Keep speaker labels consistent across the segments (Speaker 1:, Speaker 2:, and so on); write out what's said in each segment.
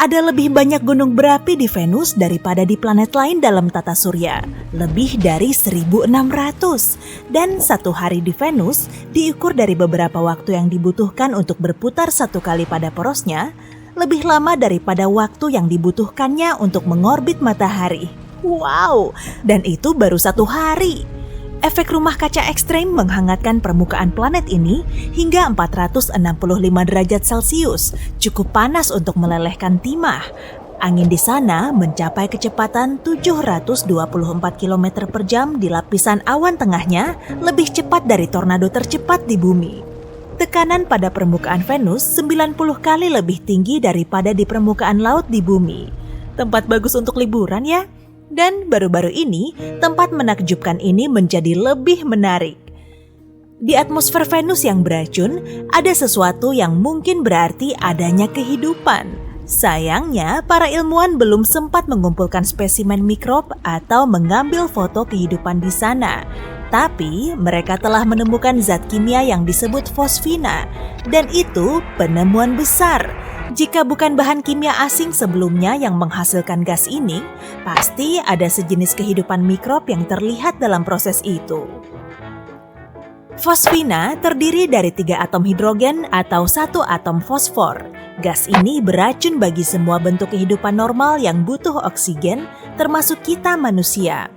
Speaker 1: Ada lebih banyak gunung berapi di Venus daripada di planet lain dalam tata surya, lebih dari 1.600. Dan satu hari di Venus diukur dari beberapa waktu yang dibutuhkan untuk berputar satu kali pada porosnya, lebih lama daripada waktu yang dibutuhkannya untuk mengorbit matahari. Wow, dan itu baru satu hari. Efek rumah kaca ekstrem menghangatkan permukaan planet ini hingga 465 derajat Celcius, cukup panas untuk melelehkan timah. Angin di sana mencapai kecepatan 724 km per jam di lapisan awan tengahnya, lebih cepat dari tornado tercepat di bumi. Tekanan pada permukaan Venus 90 kali lebih tinggi daripada di permukaan laut di bumi. Tempat bagus untuk liburan ya? Dan baru-baru ini, tempat menakjubkan ini menjadi lebih menarik. Di atmosfer Venus yang beracun, ada sesuatu yang mungkin berarti adanya kehidupan. Sayangnya, para ilmuwan belum sempat mengumpulkan spesimen mikrob atau mengambil foto kehidupan di sana. Tapi, mereka telah menemukan zat kimia yang disebut fosfina, dan itu penemuan besar. Jika bukan bahan kimia asing sebelumnya yang menghasilkan gas ini, pasti ada sejenis kehidupan mikrob yang terlihat dalam proses itu. Fosfina terdiri dari 3 atom hidrogen atau 1 atom fosfor. Gas ini beracun bagi semua bentuk kehidupan normal yang butuh oksigen, termasuk kita manusia.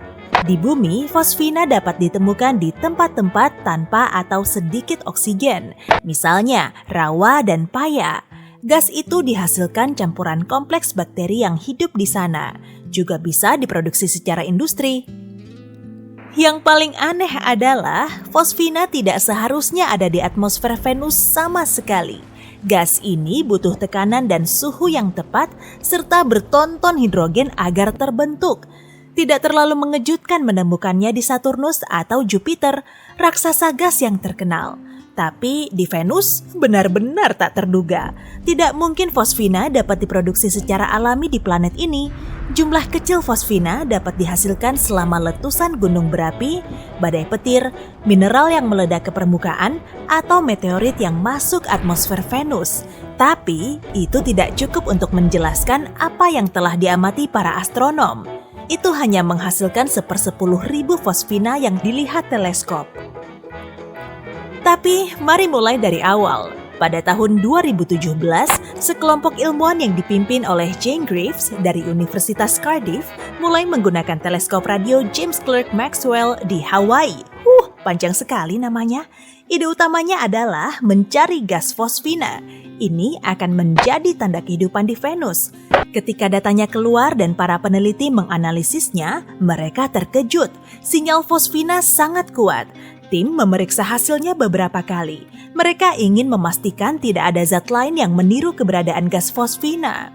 Speaker 1: Di bumi, fosfina dapat ditemukan di tempat-tempat tanpa atau sedikit oksigen, misalnya rawa dan paya. Gas itu dihasilkan campuran kompleks bakteri yang hidup di sana, juga bisa diproduksi secara industri. Yang paling aneh adalah fosfina tidak seharusnya ada di atmosfer Venus sama sekali. Gas ini butuh tekanan dan suhu yang tepat serta bertonton hidrogen agar terbentuk. Tidak terlalu mengejutkan menemukannya di Saturnus atau Jupiter, raksasa gas yang terkenal. Tapi di Venus benar-benar tak terduga. Tidak mungkin fosfina dapat diproduksi secara alami di planet ini. Jumlah kecil fosfina dapat dihasilkan selama letusan gunung berapi, badai petir, mineral yang meledak ke permukaan, atau meteorit yang masuk atmosfer Venus. Tapi itu tidak cukup untuk menjelaskan apa yang telah diamati para astronom. Itu hanya menghasilkan 1/10.000 fosfina yang dilihat teleskop. Tapi mari mulai dari awal. Pada tahun 2017, sekelompok ilmuwan yang dipimpin oleh Jane Greaves dari Universitas Cardiff mulai menggunakan teleskop radio James Clerk Maxwell di Hawaii. Panjang sekali namanya. Ide utamanya adalah mencari gas fosfina. Ini akan menjadi tanda kehidupan di Venus. Ketika datanya keluar dan para peneliti menganalisisnya, mereka terkejut. Sinyal fosfina sangat kuat. Tim memeriksa hasilnya beberapa kali. Mereka ingin memastikan tidak ada zat lain yang meniru keberadaan gas fosfina.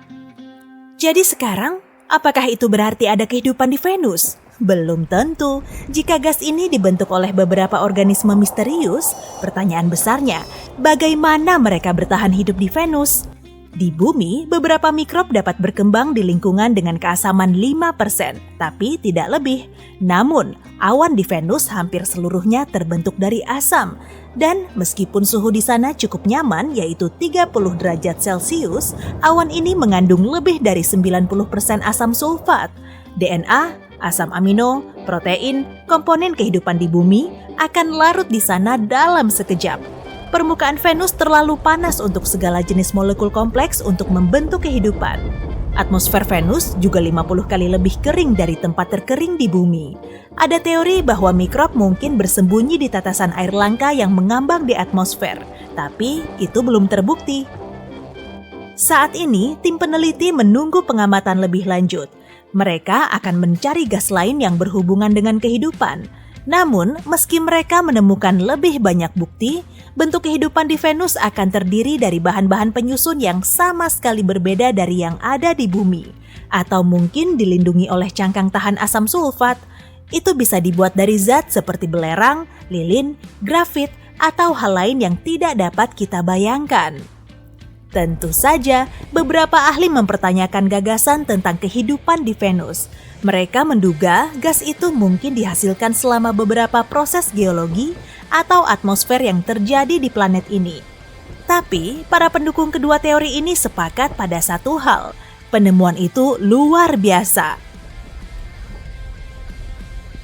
Speaker 1: Jadi sekarang, apakah itu berarti ada kehidupan di Venus? Belum tentu. Jika gas ini dibentuk oleh beberapa organisme misterius, pertanyaan besarnya, bagaimana mereka bertahan hidup di Venus? Di bumi, beberapa mikrob dapat berkembang di lingkungan dengan keasaman 5%, tapi tidak lebih. Namun, awan di Venus hampir seluruhnya terbentuk dari asam. Dan meskipun suhu di sana cukup nyaman, yaitu 30 derajat Celcius, awan ini mengandung lebih dari 90% asam sulfat. DNA, asam amino, protein, komponen kehidupan di bumi akan larut di sana dalam sekejap. Permukaan Venus terlalu panas untuk segala jenis molekul kompleks untuk membentuk kehidupan. Atmosfer Venus juga 50 kali lebih kering dari tempat terkering di bumi. Ada teori bahwa mikrob mungkin bersembunyi di tatasan air langka yang mengambang di atmosfer, tapi itu belum terbukti. Saat ini, tim peneliti menunggu pengamatan lebih lanjut. Mereka akan mencari gas lain yang berhubungan dengan kehidupan. Namun, meski mereka menemukan lebih banyak bukti, bentuk kehidupan di Venus akan terdiri dari bahan-bahan penyusun yang sama sekali berbeda dari yang ada di bumi. Atau mungkin dilindungi oleh cangkang tahan asam sulfat. Itu bisa dibuat dari zat seperti belerang, lilin, grafit, atau hal lain yang tidak dapat kita bayangkan. Tentu saja, beberapa ahli mempertanyakan gagasan tentang kehidupan di Venus. Mereka menduga gas itu mungkin dihasilkan selama beberapa proses geologi atau atmosfer yang terjadi di planet ini. Tapi, para pendukung kedua teori ini sepakat pada satu hal. Penemuan itu luar biasa.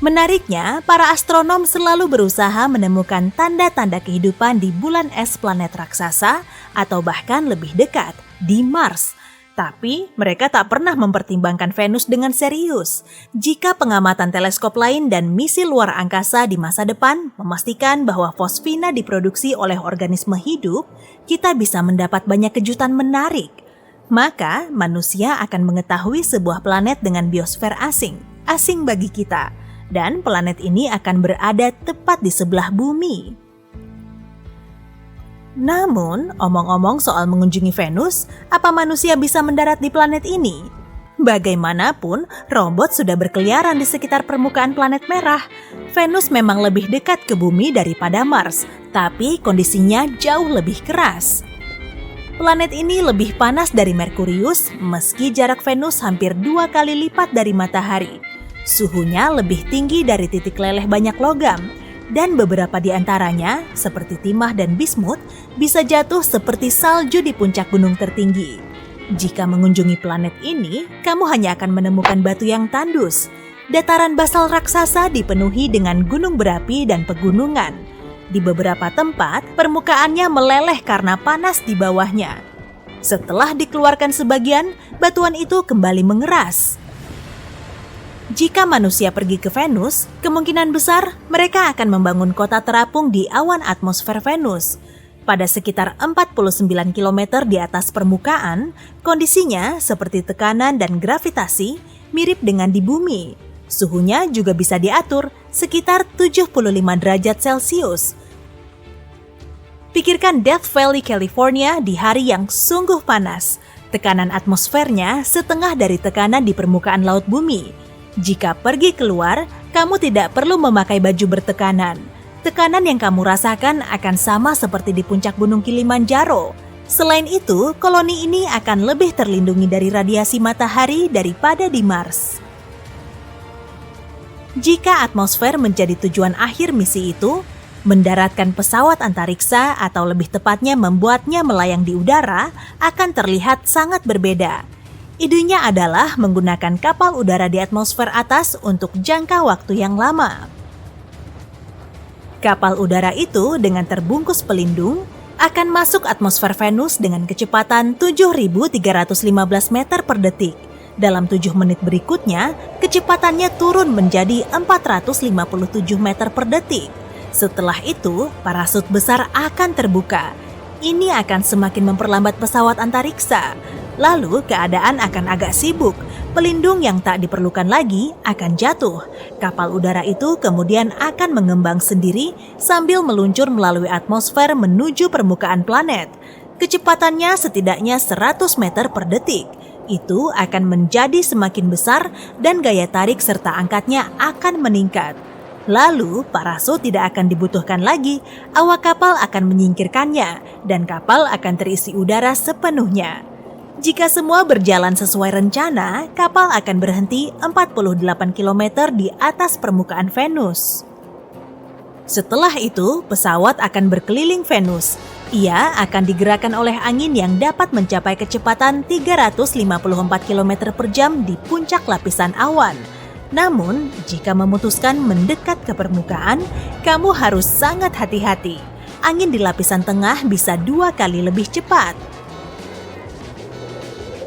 Speaker 1: Menariknya, para astronom selalu berusaha menemukan tanda-tanda kehidupan di bulan es planet raksasa atau bahkan lebih dekat, di Mars. Tapi mereka tak pernah mempertimbangkan Venus dengan serius. Jika pengamatan teleskop lain dan misi luar angkasa di masa depan memastikan bahwa fosfina diproduksi oleh organisme hidup, kita bisa mendapat banyak kejutan menarik. Maka manusia akan mengetahui sebuah planet dengan biosfer asing bagi kita. Dan planet ini akan berada tepat di sebelah bumi. Namun, omong-omong soal mengunjungi Venus, apa manusia bisa mendarat di planet ini? Bagaimanapun, robot sudah berkeliaran di sekitar permukaan planet merah. Venus memang lebih dekat ke bumi daripada Mars, tapi kondisinya jauh lebih keras. Planet ini lebih panas dari Merkurius, meski jarak Venus hampir 2 kali lipat dari matahari. Suhunya lebih tinggi dari titik leleh banyak logam, dan beberapa di antaranya, seperti timah dan bismut, bisa jatuh seperti salju di puncak gunung tertinggi. Jika mengunjungi planet ini, kamu hanya akan menemukan batu yang tandus. Dataran basal raksasa dipenuhi dengan gunung berapi dan pegunungan. Di beberapa tempat, permukaannya meleleh karena panas di bawahnya. Setelah dikeluarkan sebagian, batuan itu kembali mengeras. Jika manusia pergi ke Venus, kemungkinan besar mereka akan membangun kota terapung di awan atmosfer Venus. Pada sekitar 49 km di atas permukaan, kondisinya seperti tekanan dan gravitasi mirip dengan di bumi. Suhunya juga bisa diatur sekitar 75 derajat Celcius. Pikirkan Death Valley, California di hari yang sungguh panas. Tekanan atmosfernya setengah dari tekanan di permukaan laut bumi. Jika pergi keluar, kamu tidak perlu memakai baju bertekanan. Tekanan yang kamu rasakan akan sama seperti di puncak Gunung Kilimanjaro. Selain itu, koloni ini akan lebih terlindungi dari radiasi matahari daripada di Mars. Jika atmosfer menjadi tujuan akhir misi itu, mendaratkan pesawat antariksa atau lebih tepatnya membuatnya melayang di udara akan terlihat sangat berbeda. Idenya adalah menggunakan kapal udara di atmosfer atas untuk jangka waktu yang lama. Kapal udara itu dengan terbungkus pelindung akan masuk atmosfer Venus dengan kecepatan 7.315 meter per detik. Dalam 7 menit berikutnya, kecepatannya turun menjadi 457 meter per detik. Setelah itu, parasut besar akan terbuka. Ini akan semakin memperlambat pesawat antariksa. Lalu keadaan akan agak sibuk, pelindung yang tak diperlukan lagi akan jatuh. Kapal udara itu kemudian akan mengembang sendiri sambil meluncur melalui atmosfer menuju permukaan planet. Kecepatannya setidaknya 100 meter per detik. Itu akan menjadi semakin besar dan gaya tarik serta angkatnya akan meningkat. Lalu parasut tidak akan dibutuhkan lagi, awak kapal akan menyingkirkannya dan kapal akan terisi udara sepenuhnya. Jika semua berjalan sesuai rencana, kapal akan berhenti 48 km di atas permukaan Venus. Setelah itu, pesawat akan berkeliling Venus. Ia akan digerakkan oleh angin yang dapat mencapai kecepatan 354 km per jam di puncak lapisan awan. Namun, jika memutuskan mendekat ke permukaan, kamu harus sangat hati-hati. Angin di lapisan tengah bisa 2 kali lebih cepat.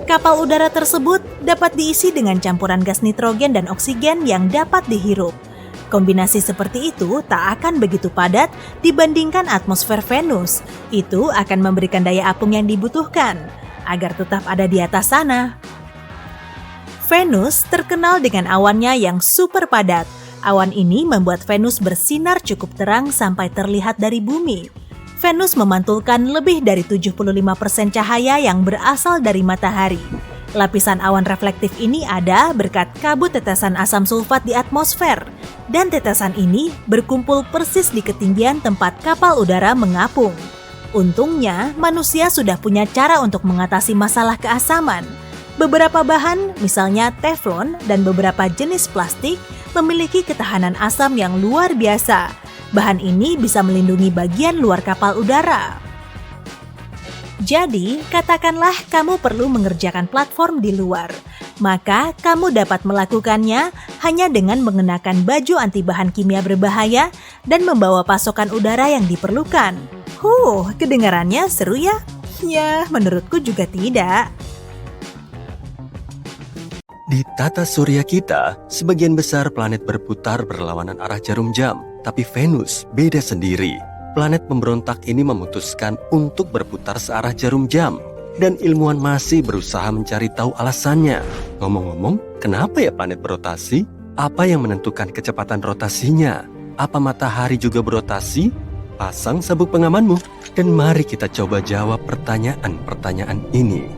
Speaker 1: Kapal udara tersebut dapat diisi dengan campuran gas nitrogen dan oksigen yang dapat dihirup. Kombinasi seperti itu tak akan begitu padat dibandingkan atmosfer Venus. Itu akan memberikan daya apung yang dibutuhkan agar tetap ada di atas sana. Venus terkenal dengan awannya yang super padat. Awan ini membuat Venus bersinar cukup terang sampai terlihat dari bumi. Venus memantulkan lebih dari 75% cahaya yang berasal dari matahari. Lapisan awan reflektif ini ada berkat kabut tetesan asam sulfat di atmosfer. Dan tetesan ini berkumpul persis di ketinggian tempat kapal udara mengapung. Untungnya, manusia sudah punya cara untuk mengatasi masalah keasaman. Beberapa bahan, misalnya teflon dan beberapa jenis plastik, memiliki ketahanan asam yang luar biasa. Bahan ini bisa melindungi bagian luar kapal udara. Jadi, katakanlah kamu perlu mengerjakan platform di luar. Maka, kamu dapat melakukannya hanya dengan mengenakan baju anti bahan kimia berbahaya dan membawa pasokan udara yang diperlukan. Kedengarannya seru ya? Ya, menurutku juga tidak.
Speaker 2: Di tata surya kita, sebagian besar planet berputar berlawanan arah jarum jam. Tapi Venus beda sendiri. Planet pemberontak ini memutuskan untuk berputar searah jarum jam. Dan ilmuwan masih berusaha mencari tahu alasannya. Ngomong-ngomong, kenapa ya planet berotasi? Apa yang menentukan kecepatan rotasinya? Apa matahari juga berotasi? Pasang sabuk pengamanmu, dan mari kita coba jawab pertanyaan-pertanyaan ini.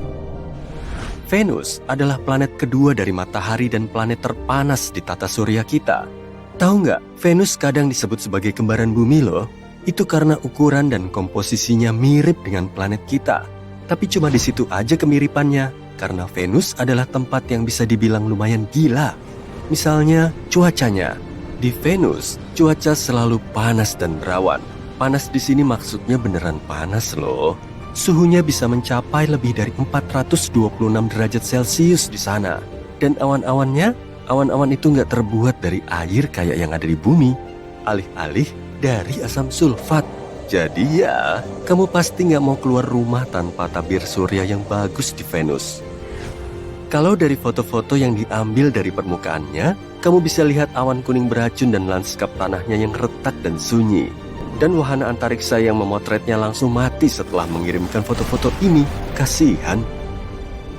Speaker 2: Venus adalah planet kedua dari matahari dan planet terpanas di tata surya kita. Tahu nggak, Venus kadang disebut sebagai kembaran bumi loh. Itu karena ukuran dan komposisinya mirip dengan planet kita. Tapi cuma di situ aja kemiripannya, karena Venus adalah tempat yang bisa dibilang lumayan gila. Misalnya, cuacanya. Di Venus, cuaca selalu panas dan rawan. Panas di sini maksudnya beneran panas loh. Suhunya bisa mencapai lebih dari 426 derajat Celcius di sana. Dan awan-awan itu nggak terbuat dari air kayak yang ada di bumi. Alih-alih dari asam sulfat. Jadi ya, kamu pasti nggak mau keluar rumah tanpa tabir surya yang bagus di Venus. Kalau dari foto-foto yang diambil dari permukaannya, kamu bisa lihat awan kuning beracun dan lanskap tanahnya yang retak dan sunyi. Dan wahana antariksa yang memotretnya langsung mati setelah mengirimkan foto-foto ini. Kasihan.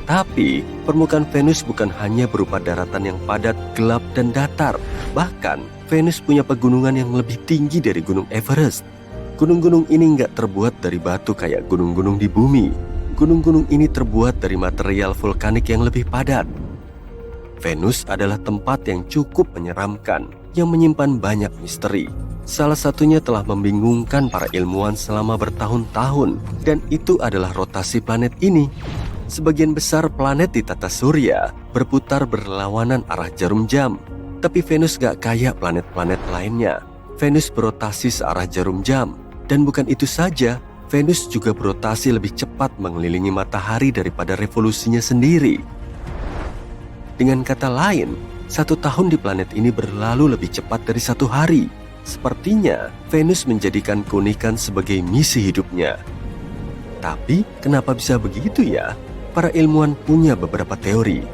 Speaker 2: Tapi, permukaan Venus bukan hanya berupa daratan yang padat, gelap, dan datar. Bahkan, Venus punya pegunungan yang lebih tinggi dari Gunung Everest. Gunung-gunung ini nggak terbuat dari batu kayak gunung-gunung di bumi. Gunung-gunung ini terbuat dari material vulkanik yang lebih padat. Venus adalah tempat yang cukup menyeramkan, yang menyimpan banyak misteri. Salah satunya telah membingungkan para ilmuwan selama bertahun-tahun, dan itu adalah rotasi planet ini. Sebagian besar planet di tata surya berputar berlawanan arah jarum jam. Tapi Venus gak kayak planet-planet lainnya. Venus berotasi searah jarum jam. Dan bukan itu saja, Venus juga berotasi lebih cepat mengelilingi matahari daripada revolusinya sendiri. Dengan kata lain, 1 tahun di planet ini berlalu lebih cepat dari 1 hari. Sepertinya, Venus menjadikan keunikan sebagai misi hidupnya. Tapi, kenapa bisa begitu ya? Para ilmuwan punya beberapa teori.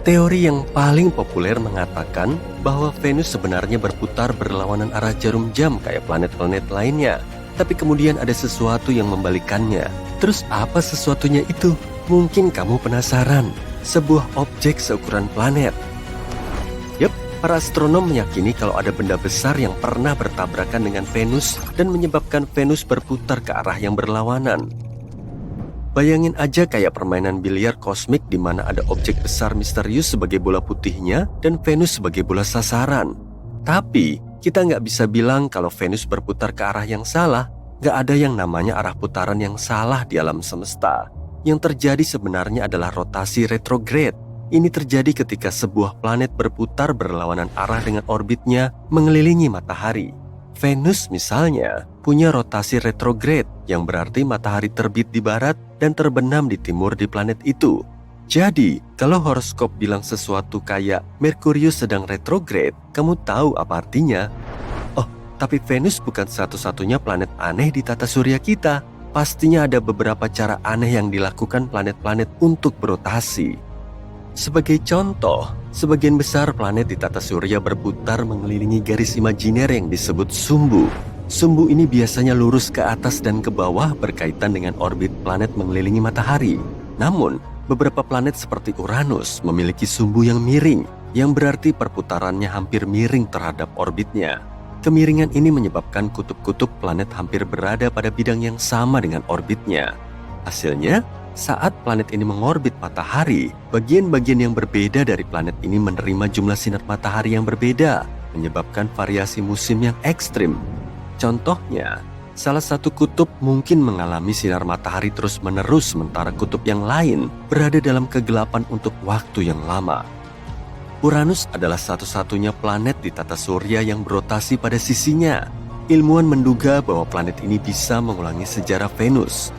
Speaker 2: Teori yang paling populer mengatakan bahwa Venus sebenarnya berputar berlawanan arah jarum jam kayak planet-planet lainnya. Tapi kemudian ada sesuatu yang membalikannya. Terus apa sesuatunya itu? Mungkin kamu penasaran. Sebuah objek seukuran planet. Yup, para astronom meyakini kalau ada benda besar yang pernah bertabrakan dengan Venus dan menyebabkan Venus berputar ke arah yang berlawanan. Bayangin aja kayak permainan biliar kosmik di mana ada objek besar misterius sebagai bola putihnya dan Venus sebagai bola sasaran. Tapi, kita nggak bisa bilang kalau Venus berputar ke arah yang salah. Nggak ada yang namanya arah putaran yang salah di alam semesta. Yang terjadi sebenarnya adalah rotasi retrograde. Ini terjadi ketika sebuah planet berputar berlawanan arah dengan orbitnya mengelilingi matahari. Venus misalnya punya rotasi retrograde yang berarti matahari terbit di barat dan terbenam di timur di planet itu. Jadi, kalau horoskop bilang sesuatu kayak Merkurius sedang retrograde, kamu tahu apa artinya? Oh, tapi Venus bukan satu-satunya planet aneh di tata surya kita. Pastinya ada beberapa cara aneh yang dilakukan planet-planet untuk berotasi. Sebagai contoh, sebagian besar planet di tata surya berputar mengelilingi garis imajiner yang disebut sumbu. Sumbu ini biasanya lurus ke atas dan ke bawah berkaitan dengan orbit planet mengelilingi matahari. Namun, beberapa planet seperti Uranus memiliki sumbu yang miring, yang berarti perputarannya hampir miring terhadap orbitnya. Kemiringan ini menyebabkan kutub-kutub planet hampir berada pada bidang yang sama dengan orbitnya. Hasilnya, saat planet ini mengorbit matahari, bagian-bagian yang berbeda dari planet ini menerima jumlah sinar matahari yang berbeda, menyebabkan variasi musim yang ekstrim. Contohnya, salah satu kutub mungkin mengalami sinar matahari terus-menerus sementara kutub yang lain berada dalam kegelapan untuk waktu yang lama. Uranus adalah satu-satunya planet di tata surya yang berotasi pada sisinya. Ilmuwan menduga bahwa planet ini bisa mengulangi sejarah Venus.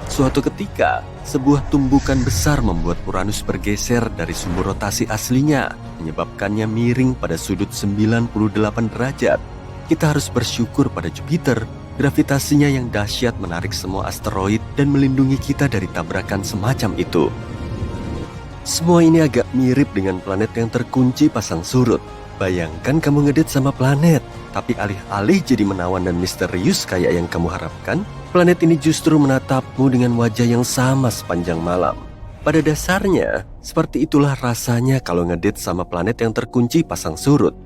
Speaker 2: Suatu ketika, sebuah tumbukan besar membuat Uranus bergeser dari sumber rotasi aslinya, menyebabkannya miring pada sudut 98 derajat. Kita harus bersyukur pada Jupiter, gravitasinya yang dahsyat menarik semua asteroid dan melindungi kita dari tabrakan semacam itu. Semua ini agak mirip dengan planet yang terkunci pasang surut. Bayangkan kamu ngedate sama planet, tapi alih-alih jadi menawan dan misterius kayak yang kamu harapkan, planet ini justru menatapmu dengan wajah yang sama sepanjang malam. Pada dasarnya, seperti itulah rasanya kalau ngedate sama planet yang terkunci pasang surut.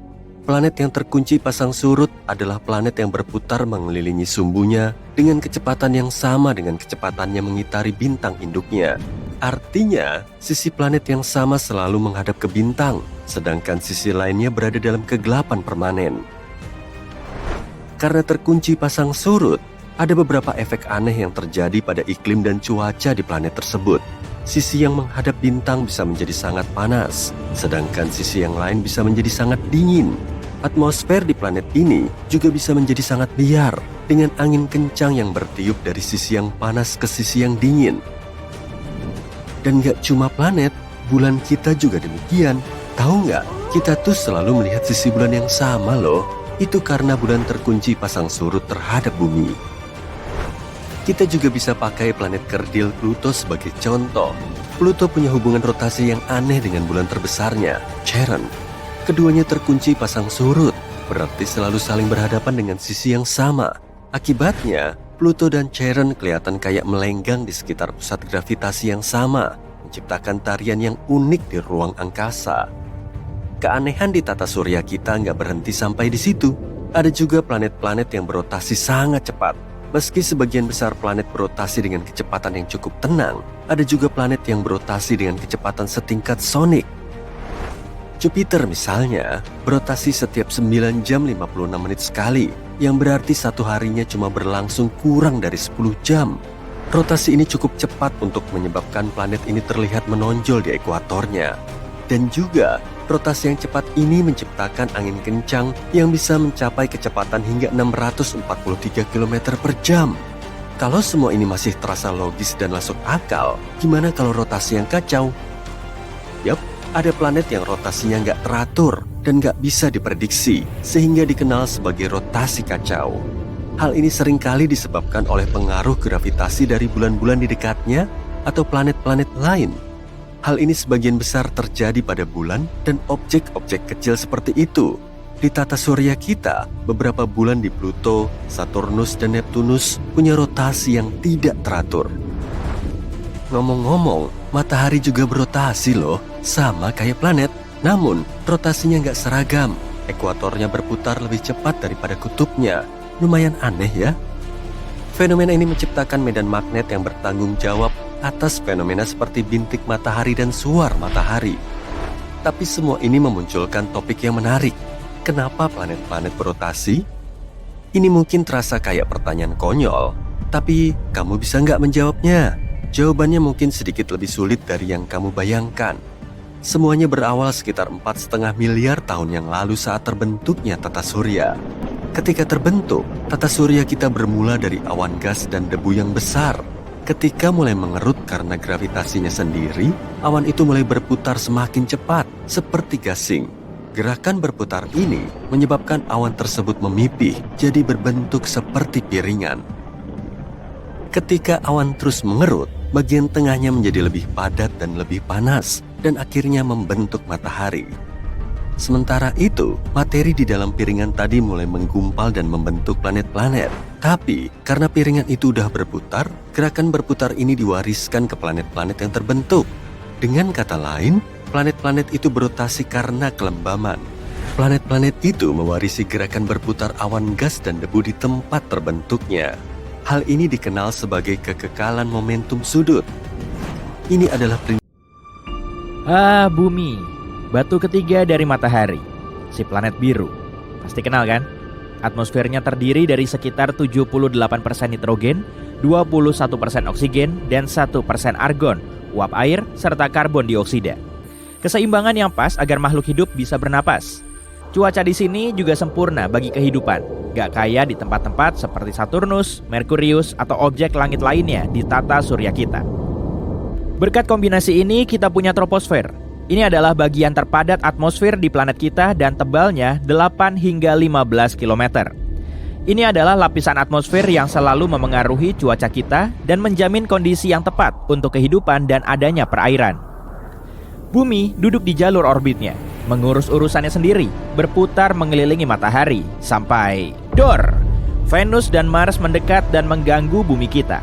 Speaker 2: Planet yang terkunci pasang surut adalah planet yang berputar mengelilingi sumbunya dengan kecepatan yang sama dengan kecepatannya mengitari bintang induknya. Artinya, sisi planet yang sama selalu menghadap ke bintang, sedangkan sisi lainnya berada dalam kegelapan permanen. Karena terkunci pasang surut, ada beberapa efek aneh yang terjadi pada iklim dan cuaca di planet tersebut. Sisi yang menghadap bintang bisa menjadi sangat panas, sedangkan sisi yang lain bisa menjadi sangat dingin. Atmosfer di planet ini juga bisa menjadi sangat liar, dengan angin kencang yang bertiup dari sisi yang panas ke sisi yang dingin. Dan gak cuma planet, bulan kita juga demikian. Tahu nggak? Kita tuh selalu melihat sisi bulan yang sama loh. Itu karena bulan terkunci pasang surut terhadap bumi. Kita juga bisa pakai planet kerdil Pluto sebagai contoh. Pluto punya hubungan rotasi yang aneh dengan bulan terbesarnya, Charon. Keduanya terkunci pasang surut, berarti selalu saling berhadapan dengan sisi yang sama. Akibatnya, Pluto dan Charon kelihatan kayak melenggang di sekitar pusat gravitasi yang sama, menciptakan tarian yang unik di ruang angkasa. Keanehan di tata surya kita nggak berhenti sampai di situ. Ada juga planet-planet yang berotasi sangat cepat. Meski sebagian besar planet berotasi dengan kecepatan yang cukup tenang, ada juga planet yang berotasi dengan kecepatan setingkat sonik. Jupiter misalnya, berotasi setiap 9 jam 56 menit sekali, yang berarti satu harinya cuma berlangsung kurang dari 10 jam. Rotasi ini cukup cepat untuk menyebabkan planet ini terlihat menonjol di ekuatornya. Dan juga, rotasi yang cepat ini menciptakan angin kencang yang bisa mencapai kecepatan hingga 643 km per jam. Kalau semua ini masih terasa logis dan masuk akal, gimana kalau rotasi yang kacau? Yap, ada planet yang rotasinya nggak teratur dan nggak bisa diprediksi, sehingga dikenal sebagai rotasi kacau. Hal ini seringkali disebabkan oleh pengaruh gravitasi dari bulan-bulan di dekatnya atau planet-planet lain. Hal ini sebagian besar terjadi pada bulan dan objek-objek kecil seperti itu. Di tata surya kita, beberapa bulan di Pluto, Saturnus, dan Neptunus punya rotasi yang tidak teratur. Ngomong-ngomong, matahari juga berotasi loh, sama kayak planet. Namun, rotasinya nggak seragam. Ekuatornya berputar lebih cepat daripada kutubnya. Lumayan aneh ya. Fenomena ini menciptakan medan magnet yang bertanggung jawab atas fenomena seperti bintik matahari dan suar matahari. Tapi semua ini memunculkan topik yang menarik. Kenapa planet-planet berotasi? Ini mungkin terasa kayak pertanyaan konyol, tapi kamu bisa nggak menjawabnya? Jawabannya mungkin sedikit lebih sulit dari yang kamu bayangkan. Semuanya berawal sekitar 4,5 miliar tahun yang lalu saat terbentuknya tata surya. Ketika terbentuk, tata surya kita bermula dari awan gas dan debu yang besar. Ketika mulai mengerut karena gravitasinya sendiri, awan itu mulai berputar semakin cepat, seperti gasing. Gerakan berputar ini menyebabkan awan tersebut memipih, jadi berbentuk seperti piringan. Ketika awan terus mengerut, bagian tengahnya menjadi lebih padat dan lebih panas, dan akhirnya membentuk matahari. Sementara itu, materi di dalam piringan tadi mulai menggumpal dan membentuk planet-planet. Tapi, karena piringan itu udah berputar, gerakan berputar ini diwariskan ke planet-planet yang terbentuk. Dengan kata lain, planet-planet itu berotasi karena kelembaman. Planet-planet itu mewarisi gerakan berputar awan gas dan debu di tempat terbentuknya. Hal ini dikenal sebagai kekekalan momentum sudut. Ini adalah
Speaker 3: Bumi, batu ketiga dari matahari, si planet biru. Pasti kenal kan? Atmosfernya terdiri dari sekitar 78% nitrogen, 21% oksigen, dan 1% argon, uap air, serta karbon dioksida. Keseimbangan yang pas agar makhluk hidup bisa bernapas. Cuaca di sini juga sempurna bagi kehidupan. Gak kayak di tempat-tempat seperti Saturnus, Merkurius, atau objek langit lainnya di tata surya kita. Berkat kombinasi ini, kita punya troposfer. Ini adalah bagian terpadat atmosfer di planet kita dan tebalnya 8 hingga 15 km. Ini adalah lapisan atmosfer yang selalu memengaruhi cuaca kita dan menjamin kondisi yang tepat untuk kehidupan dan adanya perairan. Bumi duduk di jalur orbitnya, mengurus urusannya sendiri, berputar mengelilingi matahari, sampai Venus dan Mars mendekat dan mengganggu bumi kita.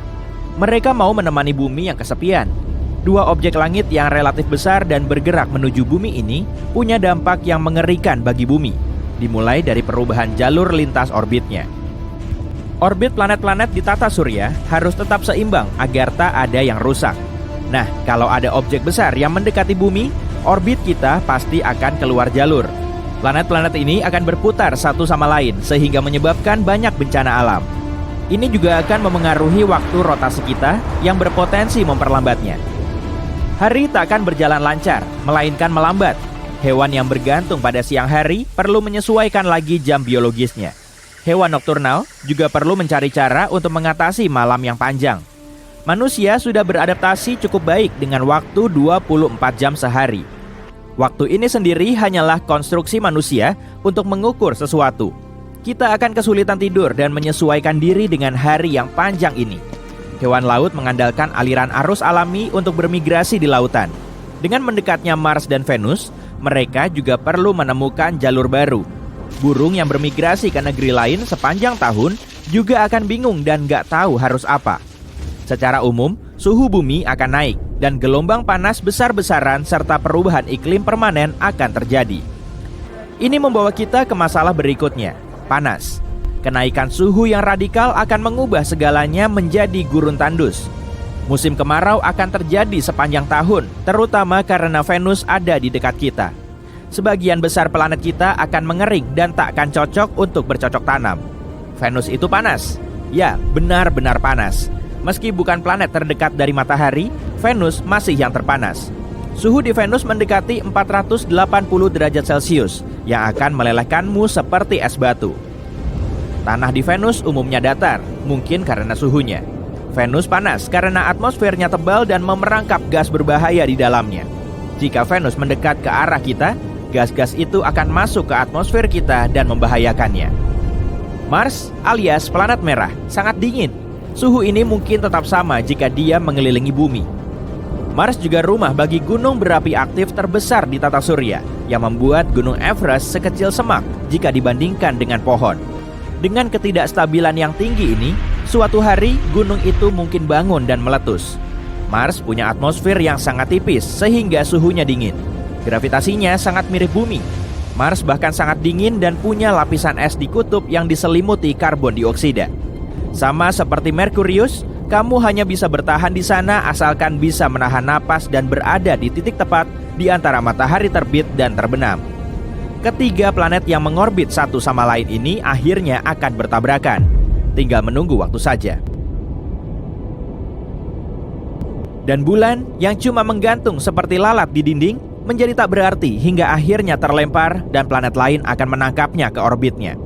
Speaker 3: Mereka mau menemani bumi yang kesepian. Dua objek langit yang relatif besar dan bergerak menuju bumi ini punya dampak yang mengerikan bagi bumi, dimulai dari perubahan jalur lintas orbitnya. Orbit planet-planet di tata surya harus tetap seimbang agar tak ada yang rusak. Nah, kalau ada objek besar yang mendekati bumi, orbit kita pasti akan keluar jalur. Planet-planet ini akan berputar satu sama lain sehingga menyebabkan banyak bencana alam. Ini juga akan memengaruhi waktu rotasi kita yang berpotensi memperlambatnya. Hari tak akan berjalan lancar, melainkan melambat. Hewan yang bergantung pada siang hari perlu menyesuaikan lagi jam biologisnya. Hewan nokturnal juga perlu mencari cara untuk mengatasi malam yang panjang. Manusia sudah beradaptasi cukup baik dengan waktu 24 jam sehari. Waktu ini sendiri hanyalah konstruksi manusia untuk mengukur sesuatu. Kita akan kesulitan tidur dan menyesuaikan diri dengan hari yang panjang ini. Hewan laut mengandalkan aliran arus alami untuk bermigrasi di lautan. Dengan mendekatnya Mars dan Venus, mereka juga perlu menemukan jalur baru. Burung yang bermigrasi ke negeri lain sepanjang tahun juga akan bingung dan gak tahu harus apa. Secara umum, suhu bumi akan naik dan gelombang panas besar-besaran serta perubahan iklim permanen akan terjadi. Ini membawa kita ke masalah berikutnya, panas. Kenaikan suhu yang radikal akan mengubah segalanya menjadi gurun tandus. Musim kemarau akan terjadi sepanjang tahun, terutama karena Venus ada di dekat kita. Sebagian besar planet kita akan mengering dan tak akan cocok untuk bercocok tanam. Venus itu panas. Ya, benar-benar panas. Meski bukan planet terdekat dari matahari, Venus masih yang terpanas. Suhu di Venus mendekati 480 derajat Celcius yang akan melelehkanmu seperti es batu. Tanah di Venus umumnya datar, mungkin karena suhunya. Venus panas karena atmosfernya tebal dan memerangkap gas berbahaya di dalamnya. Jika Venus mendekat ke arah kita, gas-gas itu akan masuk ke atmosfer kita dan membahayakannya. Mars alias planet merah sangat dingin. Suhu ini mungkin tetap sama jika dia mengelilingi bumi. Mars juga rumah bagi gunung berapi aktif terbesar di tata surya, yang membuat Gunung Everest sekecil semak jika dibandingkan dengan pohon. Dengan ketidakstabilan yang tinggi ini, suatu hari gunung itu mungkin bangun dan meletus. Mars punya atmosfer yang sangat tipis sehingga suhunya dingin. Gravitasinya sangat mirip bumi. Mars bahkan sangat dingin dan punya lapisan es di kutub yang diselimuti karbon dioksida. Sama seperti Merkurius, kamu hanya bisa bertahan di sana asalkan bisa menahan napas dan berada di titik tepat di antara matahari terbit dan terbenam. Ketiga planet yang mengorbit satu sama lain ini akhirnya akan bertabrakan. Tinggal menunggu waktu saja. Dan bulan yang cuma menggantung seperti lalat di dinding menjadi tak berarti hingga akhirnya terlempar dan planet lain akan menangkapnya ke orbitnya.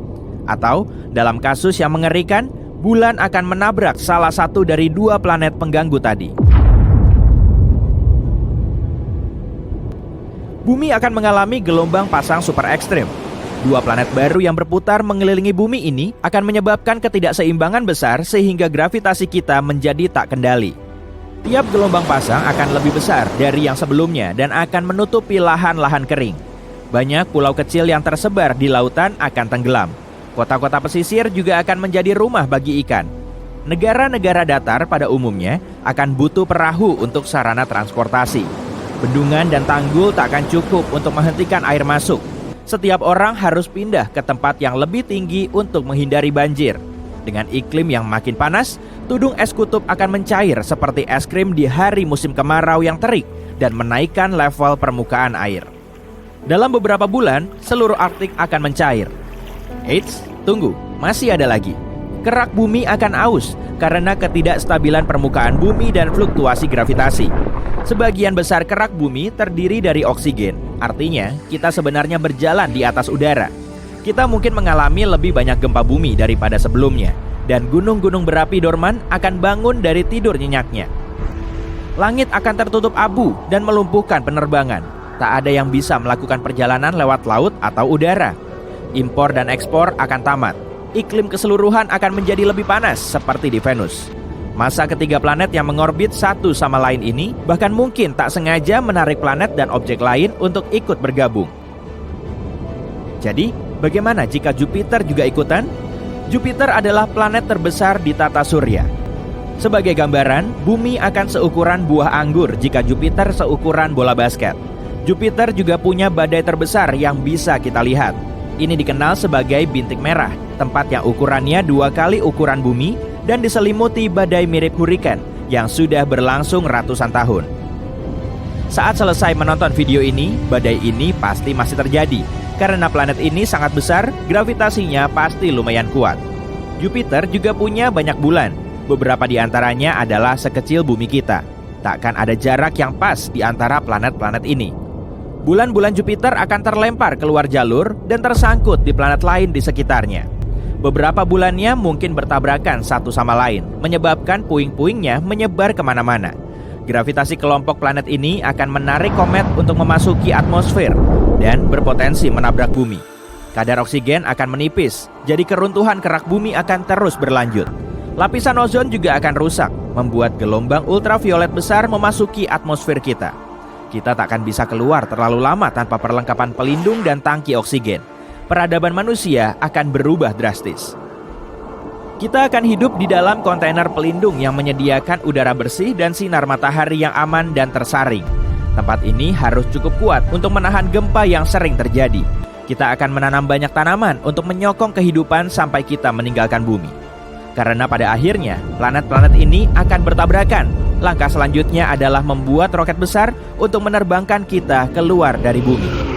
Speaker 3: Atau dalam kasus yang mengerikan, bulan akan menabrak salah satu dari dua planet pengganggu tadi. Bumi akan mengalami gelombang pasang super ekstrim. Dua planet baru yang berputar mengelilingi bumi ini akan menyebabkan ketidakseimbangan besar sehingga gravitasi kita menjadi tak kendali. Tiap gelombang pasang akan lebih besar dari yang sebelumnya dan akan menutupi lahan-lahan kering. Banyak pulau kecil yang tersebar di lautan akan tenggelam. Kota-kota pesisir juga akan menjadi rumah bagi ikan. Negara-negara datar pada umumnya akan butuh perahu untuk sarana transportasi. Bendungan dan tanggul tak akan cukup untuk menghentikan air masuk. Setiap orang harus pindah ke tempat yang lebih tinggi untuk menghindari banjir. Dengan iklim yang makin panas, tudung es kutub akan mencair seperti es krim di hari musim kemarau yang terik dan menaikkan level permukaan air. Dalam beberapa bulan, seluruh Arktik akan mencair. Eits, tunggu, masih ada lagi. kerak bumi akan aus karena ketidakstabilan permukaan bumi dan fluktuasi gravitasi. Sebagian besar kerak bumi terdiri dari oksigen, artinya kita sebenarnya berjalan di atas udara. Kita mungkin mengalami lebih banyak gempa bumi daripada sebelumnya, dan gunung-gunung berapi dorman akan bangun dari tidur nyenyaknya. Langit akan tertutup abu dan melumpuhkan penerbangan. Tak ada yang bisa melakukan perjalanan lewat laut atau udara. Impor dan ekspor akan tamat. Iklim keseluruhan akan menjadi lebih panas seperti di Venus. Masa ketiga planet yang mengorbit satu sama lain ini bahkan mungkin tak sengaja menarik planet dan objek lain untuk ikut bergabung. Jadi, bagaimana jika Jupiter juga ikutan? Jupiter adalah planet terbesar di tata surya. Sebagai gambaran, bumi akan seukuran buah anggur jika Jupiter seukuran bola basket. Jupiter juga punya badai terbesar yang bisa kita lihat. Ini dikenal sebagai bintik merah, tempat yang ukurannya 2 kali ukuran bumi dan diselimuti badai mirip hurikan yang sudah berlangsung ratusan tahun. Saat selesai menonton video ini, badai ini pasti masih terjadi. Karena planet ini sangat besar, gravitasinya pasti lumayan kuat. Jupiter juga punya banyak bulan. Beberapa di antaranya adalah sekecil bumi kita. Takkan ada jarak yang pas di antara planet-planet ini. Bulan-bulan Jupiter akan terlempar keluar jalur dan tersangkut di planet lain di sekitarnya. Beberapa bulannya mungkin bertabrakan satu sama lain, menyebabkan puing-puingnya menyebar kemana-mana. Gravitasi kelompok planet ini akan menarik komet untuk memasuki atmosfer dan berpotensi menabrak bumi. Kadar oksigen akan menipis, jadi keruntuhan kerak bumi akan terus berlanjut. Lapisan ozon juga akan rusak, membuat gelombang ultraviolet besar memasuki atmosfer kita. Kita tak akan bisa keluar terlalu lama tanpa perlengkapan pelindung dan tangki oksigen. Peradaban manusia akan berubah drastis. Kita akan hidup di dalam kontainer pelindung yang menyediakan udara bersih dan sinar matahari yang aman dan tersaring. Tempat ini harus cukup kuat untuk menahan gempa yang sering terjadi. Kita akan menanam banyak tanaman untuk menyokong kehidupan sampai kita meninggalkan bumi. Karena pada akhirnya, planet-planet ini akan bertabrakan. Langkah selanjutnya adalah membuat roket besar untuk menerbangkan kita keluar dari bumi.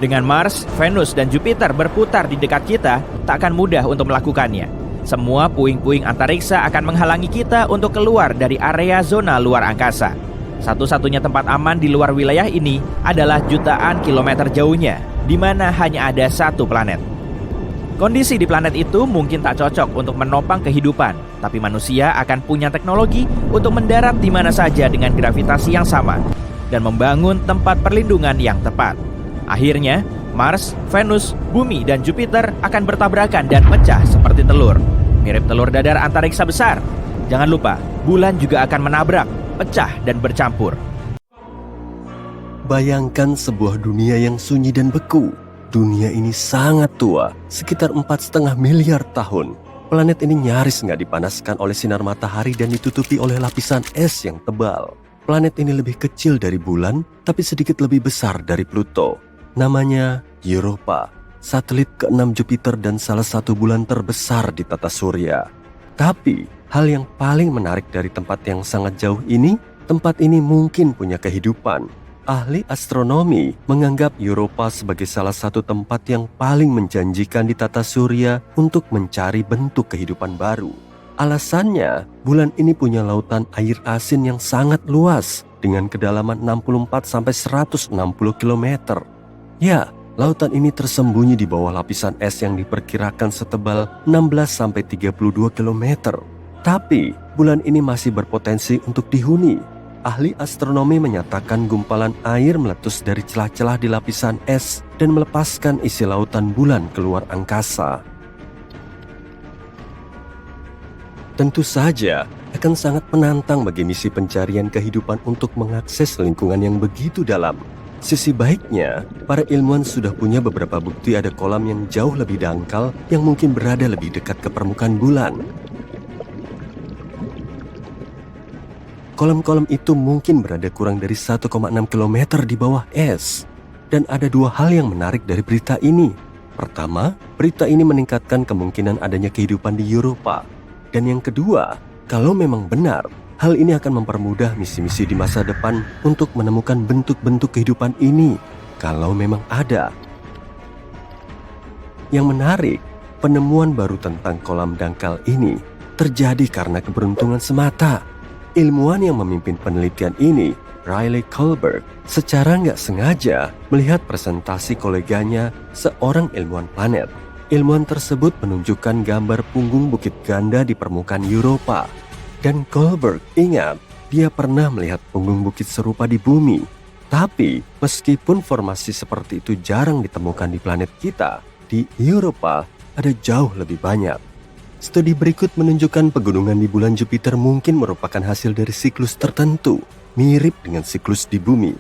Speaker 3: Dengan Mars, Venus, dan Jupiter berputar di dekat kita, tak akan mudah untuk melakukannya. Semua puing-puing antariksa akan menghalangi kita untuk keluar dari area zona luar angkasa. Satu-satunya tempat aman di luar wilayah ini adalah jutaan kilometer jauhnya, di mana hanya ada satu planet. Kondisi di planet itu mungkin tak cocok untuk menopang kehidupan, tapi manusia akan punya teknologi untuk mendarat di mana saja dengan gravitasi yang sama dan membangun tempat perlindungan yang tepat. Akhirnya, Mars, Venus, Bumi, dan Jupiter akan bertabrakan dan pecah seperti telur. Mirip telur dadar antariksa besar. Jangan lupa, bulan juga akan menabrak, pecah, dan bercampur.
Speaker 2: Bayangkan sebuah dunia yang sunyi dan beku. Dunia ini sangat tua, sekitar 4,5 miliar tahun. Planet ini nyaris nggak dipanaskan oleh sinar matahari dan ditutupi oleh lapisan es yang tebal. Planet ini lebih kecil dari bulan, tapi sedikit lebih besar dari Pluto. Namanya Europa, satelit ke-6 Jupiter dan salah satu bulan terbesar di tata surya. Tapi, hal yang paling menarik dari tempat yang sangat jauh ini, tempat ini mungkin punya kehidupan. Ahli astronomi menganggap Europa sebagai salah satu tempat yang paling menjanjikan di tata surya untuk mencari bentuk kehidupan baru. Alasannya, bulan ini punya lautan air asin yang sangat luas dengan kedalaman 64-160 km. Ya, lautan ini tersembunyi di bawah lapisan es yang diperkirakan setebal 16-32 km. Tapi, bulan ini masih berpotensi untuk dihuni. Ahli astronomi menyatakan gumpalan air meletus dari celah-celah di lapisan es dan melepaskan isi lautan bulan keluar angkasa. Tentu saja akan sangat menantang bagi misi pencarian kehidupan untuk mengakses lingkungan yang begitu dalam. Sisi baiknya, para ilmuwan sudah punya beberapa bukti ada kolam yang jauh lebih dangkal yang mungkin berada lebih dekat ke permukaan bulan. Kolam-kolam itu mungkin berada kurang dari 1,6 km di bawah es. Dan ada dua hal yang menarik dari berita ini. Pertama, berita ini meningkatkan kemungkinan adanya kehidupan di Europa. Dan yang kedua, kalau memang benar, hal ini akan mempermudah misi-misi di masa depan untuk menemukan bentuk-bentuk kehidupan ini, kalau memang ada. Yang menarik, Penemuan baru tentang kolam dangkal ini terjadi karena keberuntungan semata. Ilmuwan yang memimpin penelitian ini, Riley Colbert, secara nggak sengaja melihat presentasi koleganya, seorang ilmuwan planet. Ilmuwan tersebut menunjukkan gambar punggung bukit ganda di permukaan Europa. Dan Colbert ingat, dia pernah melihat punggung bukit serupa di bumi. Tapi, meskipun formasi seperti itu jarang ditemukan di planet kita, di Europa ada jauh lebih banyak. Studi berikut menunjukkan pegunungan di bulan Jupiter mungkin merupakan hasil dari siklus tertentu, mirip dengan siklus di bumi.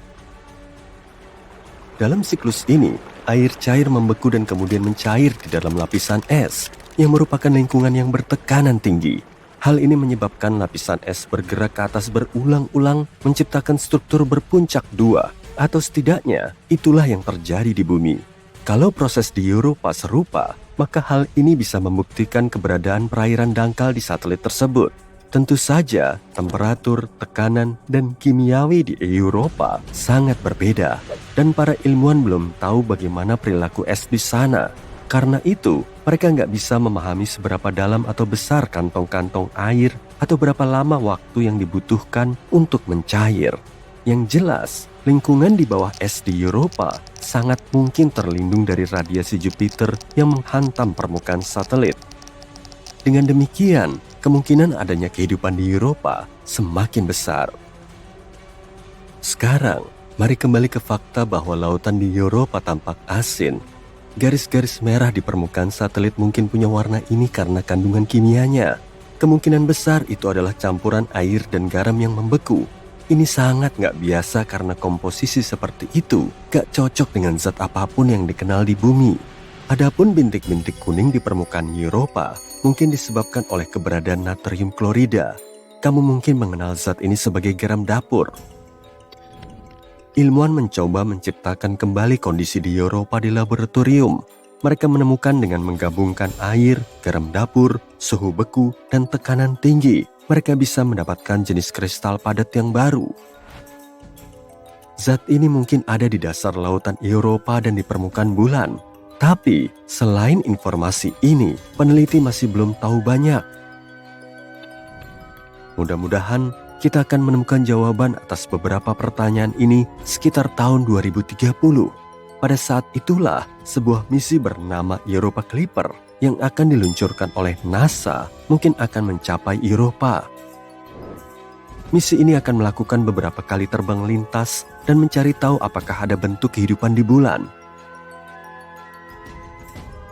Speaker 2: Dalam siklus ini, air cair membeku dan kemudian mencair di dalam lapisan es, yang merupakan lingkungan yang bertekanan tinggi. Hal ini menyebabkan lapisan es bergerak ke atas berulang-ulang, menciptakan struktur berpuncak dua, atau setidaknya itulah yang terjadi di bumi. Kalau proses di Europa serupa, maka hal ini bisa membuktikan keberadaan perairan dangkal di satelit tersebut. Tentu saja, temperatur, tekanan, dan kimiawi di Europa sangat berbeda, dan para ilmuwan belum tahu bagaimana perilaku es di sana. Karena itu, mereka nggak bisa memahami seberapa dalam atau besar kantong-kantong air atau berapa lama waktu yang dibutuhkan untuk mencair. Yang jelas, lingkungan di bawah es di Europa sangat mungkin terlindung dari radiasi Jupiter yang menghantam permukaan satelit. Dengan demikian, kemungkinan adanya kehidupan di Europa semakin besar. Sekarang, mari kembali ke fakta bahwa lautan di Europa tampak asin. Garis-garis merah di permukaan satelit mungkin punya warna ini karena kandungan kimianya. Kemungkinan besar itu adalah campuran air dan garam yang membeku. Ini sangat nggak biasa karena komposisi seperti itu gak cocok dengan zat apapun yang dikenal di bumi. Adapun bintik-bintik kuning di permukaan Europa mungkin disebabkan oleh keberadaan natrium klorida. Kamu mungkin mengenal zat ini sebagai garam dapur. Ilmuwan mencoba menciptakan kembali kondisi di Europa di laboratorium. Mereka menemukan dengan menggabungkan air, garam dapur, suhu beku, dan tekanan tinggi, mereka bisa mendapatkan jenis kristal padat yang baru. Zat ini mungkin ada di dasar lautan Europa dan di permukaan bulan. Tapi, selain informasi ini, peneliti masih belum tahu banyak. Mudah-mudahan kita akan menemukan jawaban atas beberapa pertanyaan ini sekitar tahun 2030. Pada saat itulah, sebuah misi bernama Europa Clipper yang akan diluncurkan oleh NASA mungkin akan mencapai Europa. Misi ini akan melakukan beberapa kali terbang lintas dan mencari tahu apakah ada bentuk kehidupan di bulan.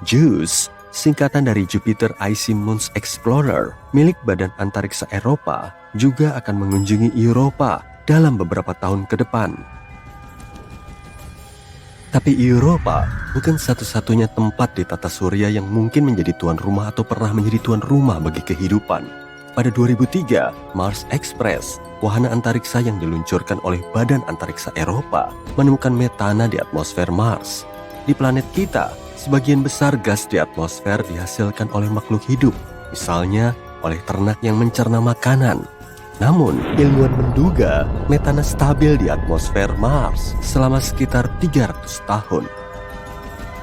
Speaker 2: JUICE, singkatan dari Jupiter Icy Moons Explorer, milik Badan Antariksa Eropa, juga akan mengunjungi Europa dalam beberapa tahun ke depan. Tapi Europa bukan satu-satunya tempat di tata surya yang mungkin menjadi tuan rumah atau pernah menjadi tuan rumah bagi kehidupan. Pada 2003, Mars Express, wahana antariksa yang diluncurkan oleh Badan Antariksa Eropa, menemukan metana di atmosfer Mars. Di planet kita, sebagian besar gas di atmosfer dihasilkan oleh makhluk hidup, misalnya oleh ternak yang mencerna makanan. Namun, ilmuwan menduga metana stabil di atmosfer Mars selama sekitar 300 tahun.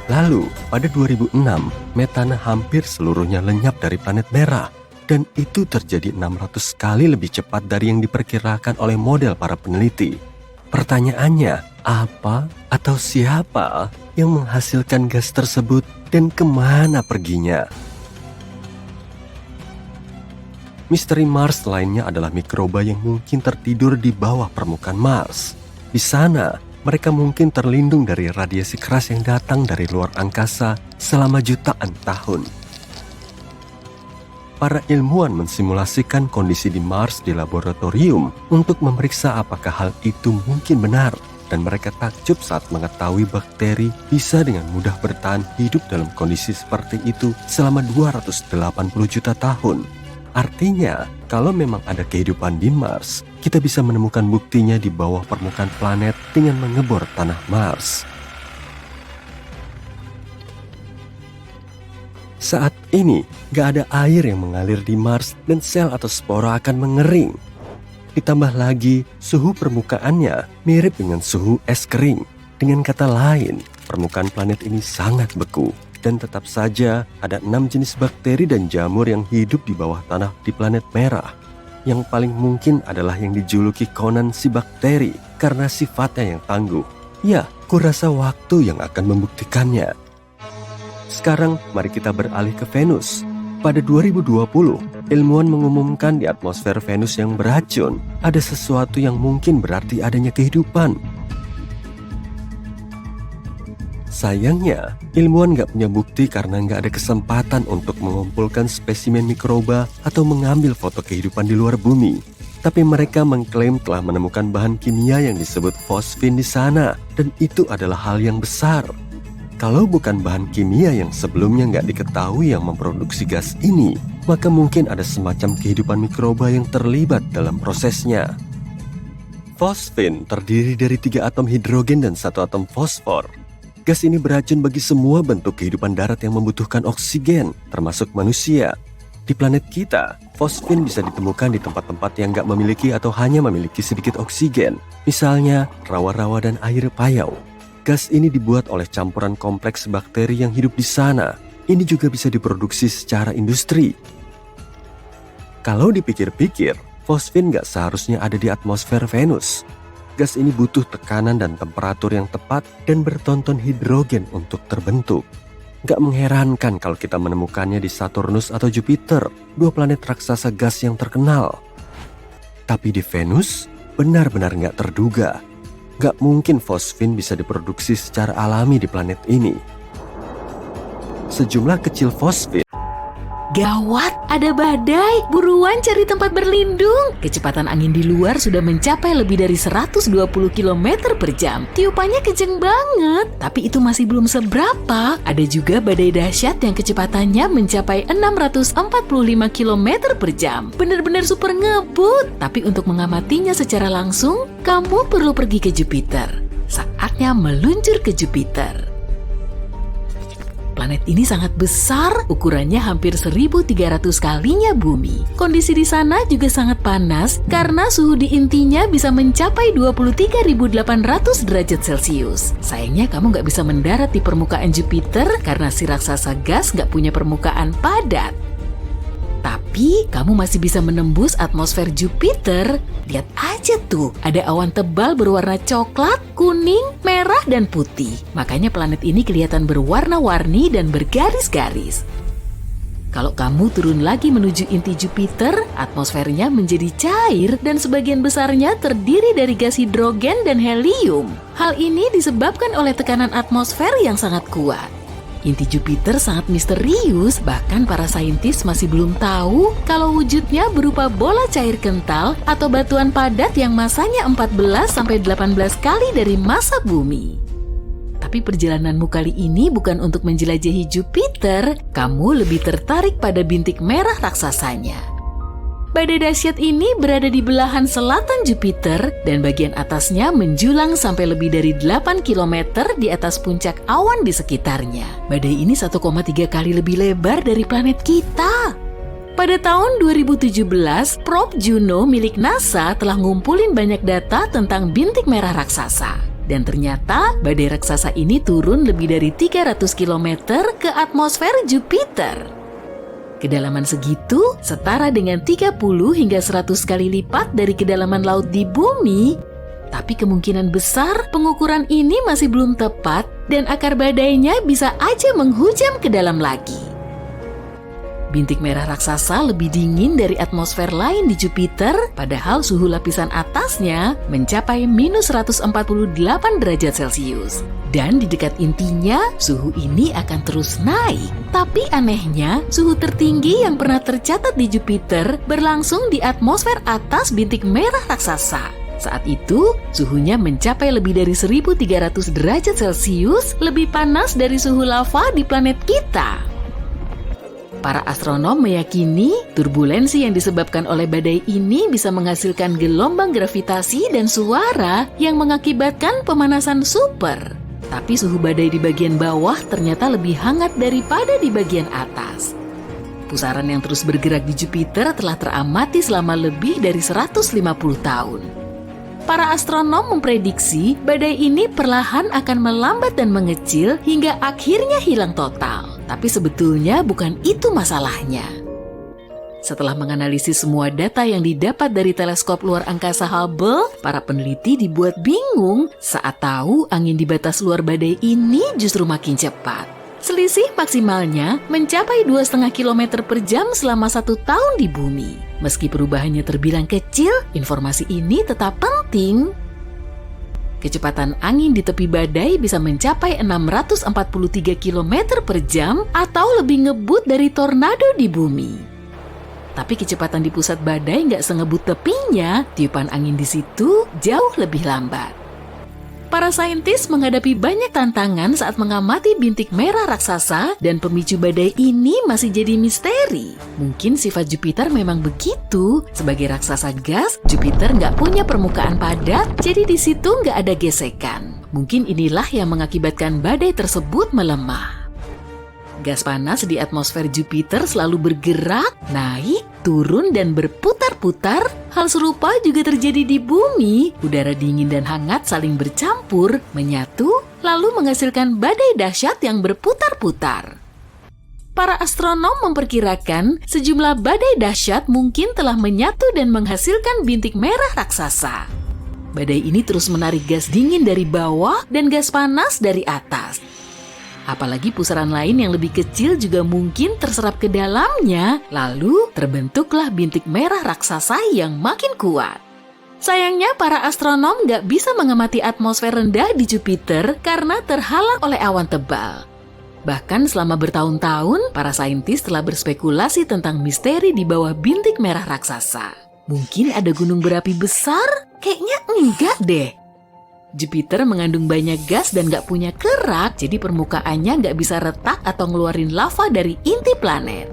Speaker 2: Lalu, pada 2006, metana hampir seluruhnya lenyap dari planet merah, dan itu terjadi 600 kali lebih cepat dari yang diperkirakan oleh model para peneliti. Pertanyaannya, apa atau siapa yang menghasilkan gas tersebut dan kemana perginya? Misteri Mars lainnya adalah mikroba yang mungkin tertidur di bawah permukaan Mars. Di sana, mereka mungkin terlindung dari radiasi keras yang datang dari luar angkasa selama jutaan tahun. Para ilmuwan mensimulasikan kondisi di Mars di laboratorium untuk memeriksa apakah hal itu mungkin benar, dan mereka takjub saat mengetahui bakteri bisa dengan mudah bertahan hidup dalam kondisi seperti itu selama 280 juta tahun. Artinya, kalau memang ada kehidupan di Mars, kita bisa menemukan buktinya di bawah permukaan planet dengan mengebor tanah Mars. Saat ini, gak ada air yang mengalir di Mars dan sel atau spora akan mengering. Ditambah lagi, suhu permukaannya mirip dengan suhu es kering. Dengan kata lain, permukaan planet ini sangat beku. Dan tetap saja ada 6 jenis bakteri dan jamur yang hidup di bawah tanah di planet merah. Yang paling mungkin adalah yang dijuluki Conan si bakteri karena sifatnya yang tangguh. Ya, kurasa waktu yang akan membuktikannya. Sekarang mari kita beralih ke Venus. Pada 2020, ilmuwan mengumumkan di atmosfer Venus yang beracun ada sesuatu yang mungkin berarti adanya kehidupan. Sayangnya, ilmuwan nggak punya bukti karena nggak ada kesempatan untuk mengumpulkan spesimen mikroba atau mengambil foto kehidupan di luar bumi. Tapi mereka mengklaim telah menemukan bahan kimia yang disebut fosfin di sana, dan itu adalah hal yang besar. Kalau bukan bahan kimia yang sebelumnya nggak diketahui yang memproduksi gas ini, maka mungkin ada semacam kehidupan mikroba yang terlibat dalam prosesnya. Fosfin terdiri dari 3 atom hidrogen dan 1 atom fosfor. Gas ini beracun bagi semua bentuk kehidupan darat yang membutuhkan oksigen, termasuk manusia. Di planet kita, fosfin bisa ditemukan di tempat-tempat yang nggak memiliki atau hanya memiliki sedikit oksigen. Misalnya, rawa-rawa dan air payau. Gas ini dibuat oleh campuran kompleks bakteri yang hidup di sana. Ini juga bisa diproduksi secara industri. Kalau dipikir-pikir, fosfin nggak seharusnya ada di atmosfer Venus. Gas ini butuh tekanan dan temperatur yang tepat dan bertonton hidrogen untuk terbentuk. Gak mengherankan kalau kita menemukannya di Saturnus atau Jupiter, 2 planet raksasa gas yang terkenal. Tapi di Venus, benar-benar gak terduga. Gak mungkin fosfin bisa diproduksi secara alami di planet ini. Sejumlah kecil fosfin
Speaker 4: Gawat, ada badai. Buruan cari tempat berlindung. Kecepatan angin di luar sudah mencapai lebih dari 120 km per jam. Tiupannya kenceng banget. Tapi itu masih belum seberapa. Ada juga badai dahsyat yang kecepatannya mencapai 645 km per jam. Benar-benar super ngebut. Tapi untuk mengamatinya secara langsung, kamu perlu pergi ke Jupiter. Saatnya meluncur ke Jupiter. Planet ini sangat besar, ukurannya hampir 1.300 kalinya bumi. Kondisi di sana juga sangat panas karena suhu di intinya bisa mencapai 23.800 derajat Celcius. Sayangnya kamu nggak bisa mendarat di permukaan Jupiter karena si raksasa gas nggak punya permukaan padat. Tapi kamu masih bisa menembus atmosfer Jupiter. Lihat aja tuh, ada awan tebal berwarna coklat, kuning, merah, dan putih. Makanya planet ini kelihatan berwarna-warni dan bergaris-garis. Kalau kamu turun lagi menuju inti Jupiter, atmosfernya menjadi cair dan sebagian besarnya terdiri dari gas hidrogen dan helium. Hal ini disebabkan oleh tekanan atmosfer yang sangat kuat. Inti Jupiter sangat misterius, bahkan para saintis masih belum tahu kalau wujudnya berupa bola cair kental atau batuan padat yang masanya 14-18 kali dari massa bumi. Tapi perjalananmu kali ini bukan untuk menjelajahi Jupiter, kamu lebih tertarik pada bintik merah raksasanya. Badai dahsyat ini berada di belahan selatan Jupiter dan bagian atasnya menjulang sampai lebih dari 8 km di atas puncak awan di sekitarnya. Badai ini 1,3 kali lebih lebar dari planet kita. Pada tahun 2017, probe Juno milik NASA telah ngumpulin banyak data tentang bintik merah raksasa. Dan ternyata badai raksasa ini turun lebih dari 300 km ke atmosfer Jupiter. Kedalaman segitu setara dengan 30 hingga 100 kali lipat dari kedalaman laut di bumi. Tapi kemungkinan besar pengukuran ini masih belum tepat dan akar badainya bisa aja menghujam ke dalam lagi. Bintik merah raksasa lebih dingin dari atmosfer lain di Jupiter, padahal suhu lapisan atasnya mencapai minus 148 derajat Celcius. Dan di dekat intinya, suhu ini akan terus naik. Tapi anehnya, suhu tertinggi yang pernah tercatat di Jupiter berlangsung di atmosfer atas bintik merah raksasa. Saat itu, suhunya mencapai lebih dari 1.300 derajat Celcius, lebih panas dari suhu lava di planet kita. Para astronom meyakini turbulensi yang disebabkan oleh badai ini bisa menghasilkan gelombang gravitasi dan suara yang mengakibatkan pemanasan super. Tapi suhu badai di bagian bawah ternyata lebih hangat daripada di bagian atas. Pusaran yang terus bergerak di Jupiter telah teramati selama lebih dari 150 tahun. Para astronom memprediksi badai ini perlahan akan melambat dan mengecil hingga akhirnya hilang total. Tapi sebetulnya bukan itu masalahnya. Setelah menganalisis semua data yang didapat dari teleskop luar angkasa Hubble, para peneliti dibuat bingung saat tahu angin di batas luar badai ini justru makin cepat. Selisih maksimalnya mencapai 2,5 km per jam selama 1 tahun di bumi. Meski perubahannya terbilang kecil, informasi ini tetap penting. Kecepatan angin di tepi badai bisa mencapai 643 km per jam atau lebih ngebut dari tornado di bumi. Tapi kecepatan di pusat badai nggak sengebut tepinya, tiupan angin di situ jauh lebih lambat. Para saintis menghadapi banyak tantangan saat mengamati bintik merah raksasa dan pemicu badai ini masih jadi misteri. Mungkin sifat Jupiter memang begitu. Sebagai raksasa gas, Jupiter nggak punya permukaan padat, jadi di situ nggak ada gesekan. Mungkin inilah yang mengakibatkan badai tersebut melemah. Gas panas di atmosfer Jupiter selalu bergerak, naik, turun, dan berputar-putar. Hal serupa juga terjadi di bumi. Udara dingin dan hangat saling bercampur, menyatu, lalu menghasilkan badai dahsyat yang berputar-putar. Para astronom memperkirakan sejumlah badai dahsyat mungkin telah menyatu dan menghasilkan bintik merah raksasa. Badai ini terus menarik gas dingin dari bawah dan gas panas dari atas. Apalagi pusaran lain yang lebih kecil juga mungkin terserap ke dalamnya, lalu terbentuklah bintik merah raksasa yang makin kuat. Sayangnya para astronom nggak bisa mengamati atmosfer rendah di Jupiter karena terhalang oleh awan tebal. Bahkan selama bertahun-tahun, para saintis telah berspekulasi tentang misteri di bawah bintik merah raksasa. Mungkin ada gunung berapi besar? Kayaknya enggak deh. Jupiter mengandung banyak gas dan nggak punya kerak, jadi permukaannya nggak bisa retak atau ngeluarin lava dari inti planet.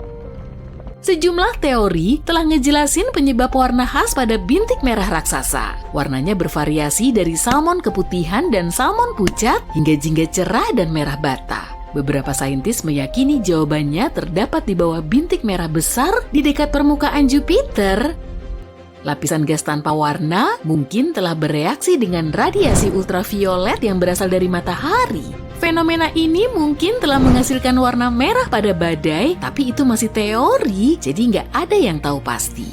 Speaker 4: Sejumlah teori telah ngejelasin penyebab warna khas pada bintik merah raksasa. Warnanya bervariasi dari salmon keputihan dan salmon pucat hingga jingga cerah dan merah bata. Beberapa saintis meyakini jawabannya terdapat di bawah bintik merah besar di dekat permukaan Jupiter. Lapisan gas tanpa warna mungkin telah bereaksi dengan radiasi ultraviolet yang berasal dari matahari. Fenomena ini mungkin telah menghasilkan warna merah pada badai, tapi itu masih teori, jadi nggak ada yang tahu pasti.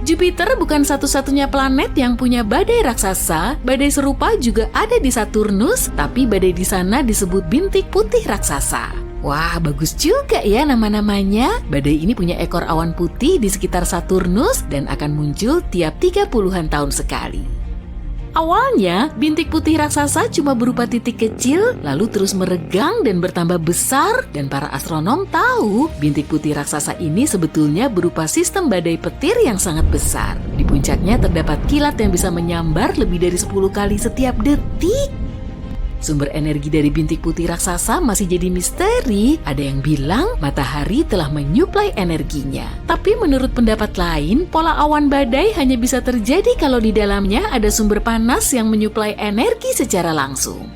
Speaker 4: Jupiter bukan satu-satunya planet yang punya badai raksasa. Badai serupa juga ada di Saturnus, tapi badai di sana disebut bintik putih raksasa. Wah, bagus juga ya nama-namanya. Badai ini punya ekor awan putih di sekitar Saturnus dan akan muncul tiap 30-an tahun sekali. Awalnya, bintik putih raksasa cuma berupa titik kecil, lalu terus meregang dan bertambah besar, dan para astronom tahu bintik putih raksasa ini sebetulnya berupa sistem badai petir yang sangat besar. Di puncaknya terdapat kilat yang bisa menyambar lebih dari 10 kali setiap detik. Sumber energi dari bintik putih raksasa masih jadi misteri. Ada yang bilang matahari telah menyuplai energinya. Tapi menurut pendapat lain, pola awan badai hanya bisa terjadi kalau di dalamnya ada sumber panas yang menyuplai energi secara langsung.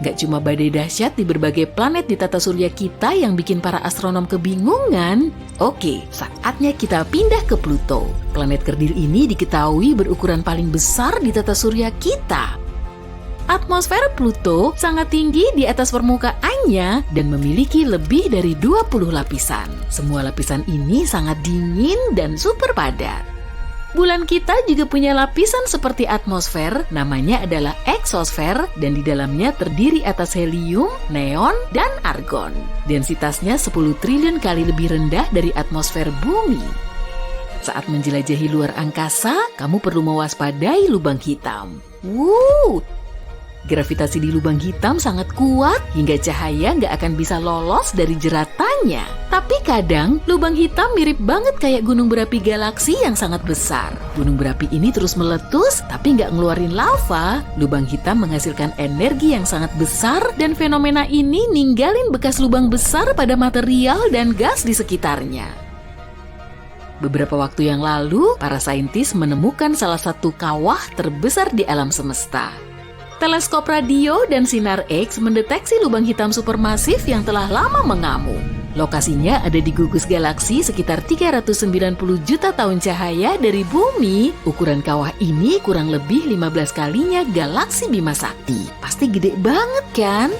Speaker 4: Gak cuma badai dahsyat di berbagai planet di tata surya kita yang bikin para astronom kebingungan. Oke, saatnya kita pindah ke Pluto. Planet kerdil ini diketahui berukuran paling besar di tata surya kita. Atmosfer Pluto sangat tinggi di atas permukaannya dan memiliki lebih dari 20 lapisan. Semua lapisan ini sangat dingin dan super padat. Bulan kita juga punya lapisan seperti atmosfer, namanya adalah eksosfer, dan di dalamnya terdiri atas helium, neon, dan argon. Densitasnya 10 triliun kali lebih rendah dari atmosfer bumi. Saat menjelajahi luar angkasa, kamu perlu mewaspadai lubang hitam. Gravitasi di lubang hitam sangat kuat hingga cahaya nggak akan bisa lolos dari jeratannya. Tapi kadang lubang hitam mirip banget kayak gunung berapi galaksi yang sangat besar. Gunung berapi ini terus meletus tapi nggak ngeluarin lava. Lubang hitam menghasilkan energi yang sangat besar dan fenomena ini ninggalin bekas lubang besar pada material dan gas di sekitarnya. Beberapa waktu yang lalu, para saintis menemukan salah satu kawah terbesar di alam semesta. Teleskop radio dan sinar X mendeteksi lubang hitam supermasif yang telah lama mengamuk. Lokasinya ada di gugus galaksi sekitar 390 juta tahun cahaya dari bumi. Ukuran kawah ini kurang lebih 15 kalinya galaksi Bima Sakti. Pasti gede banget kan?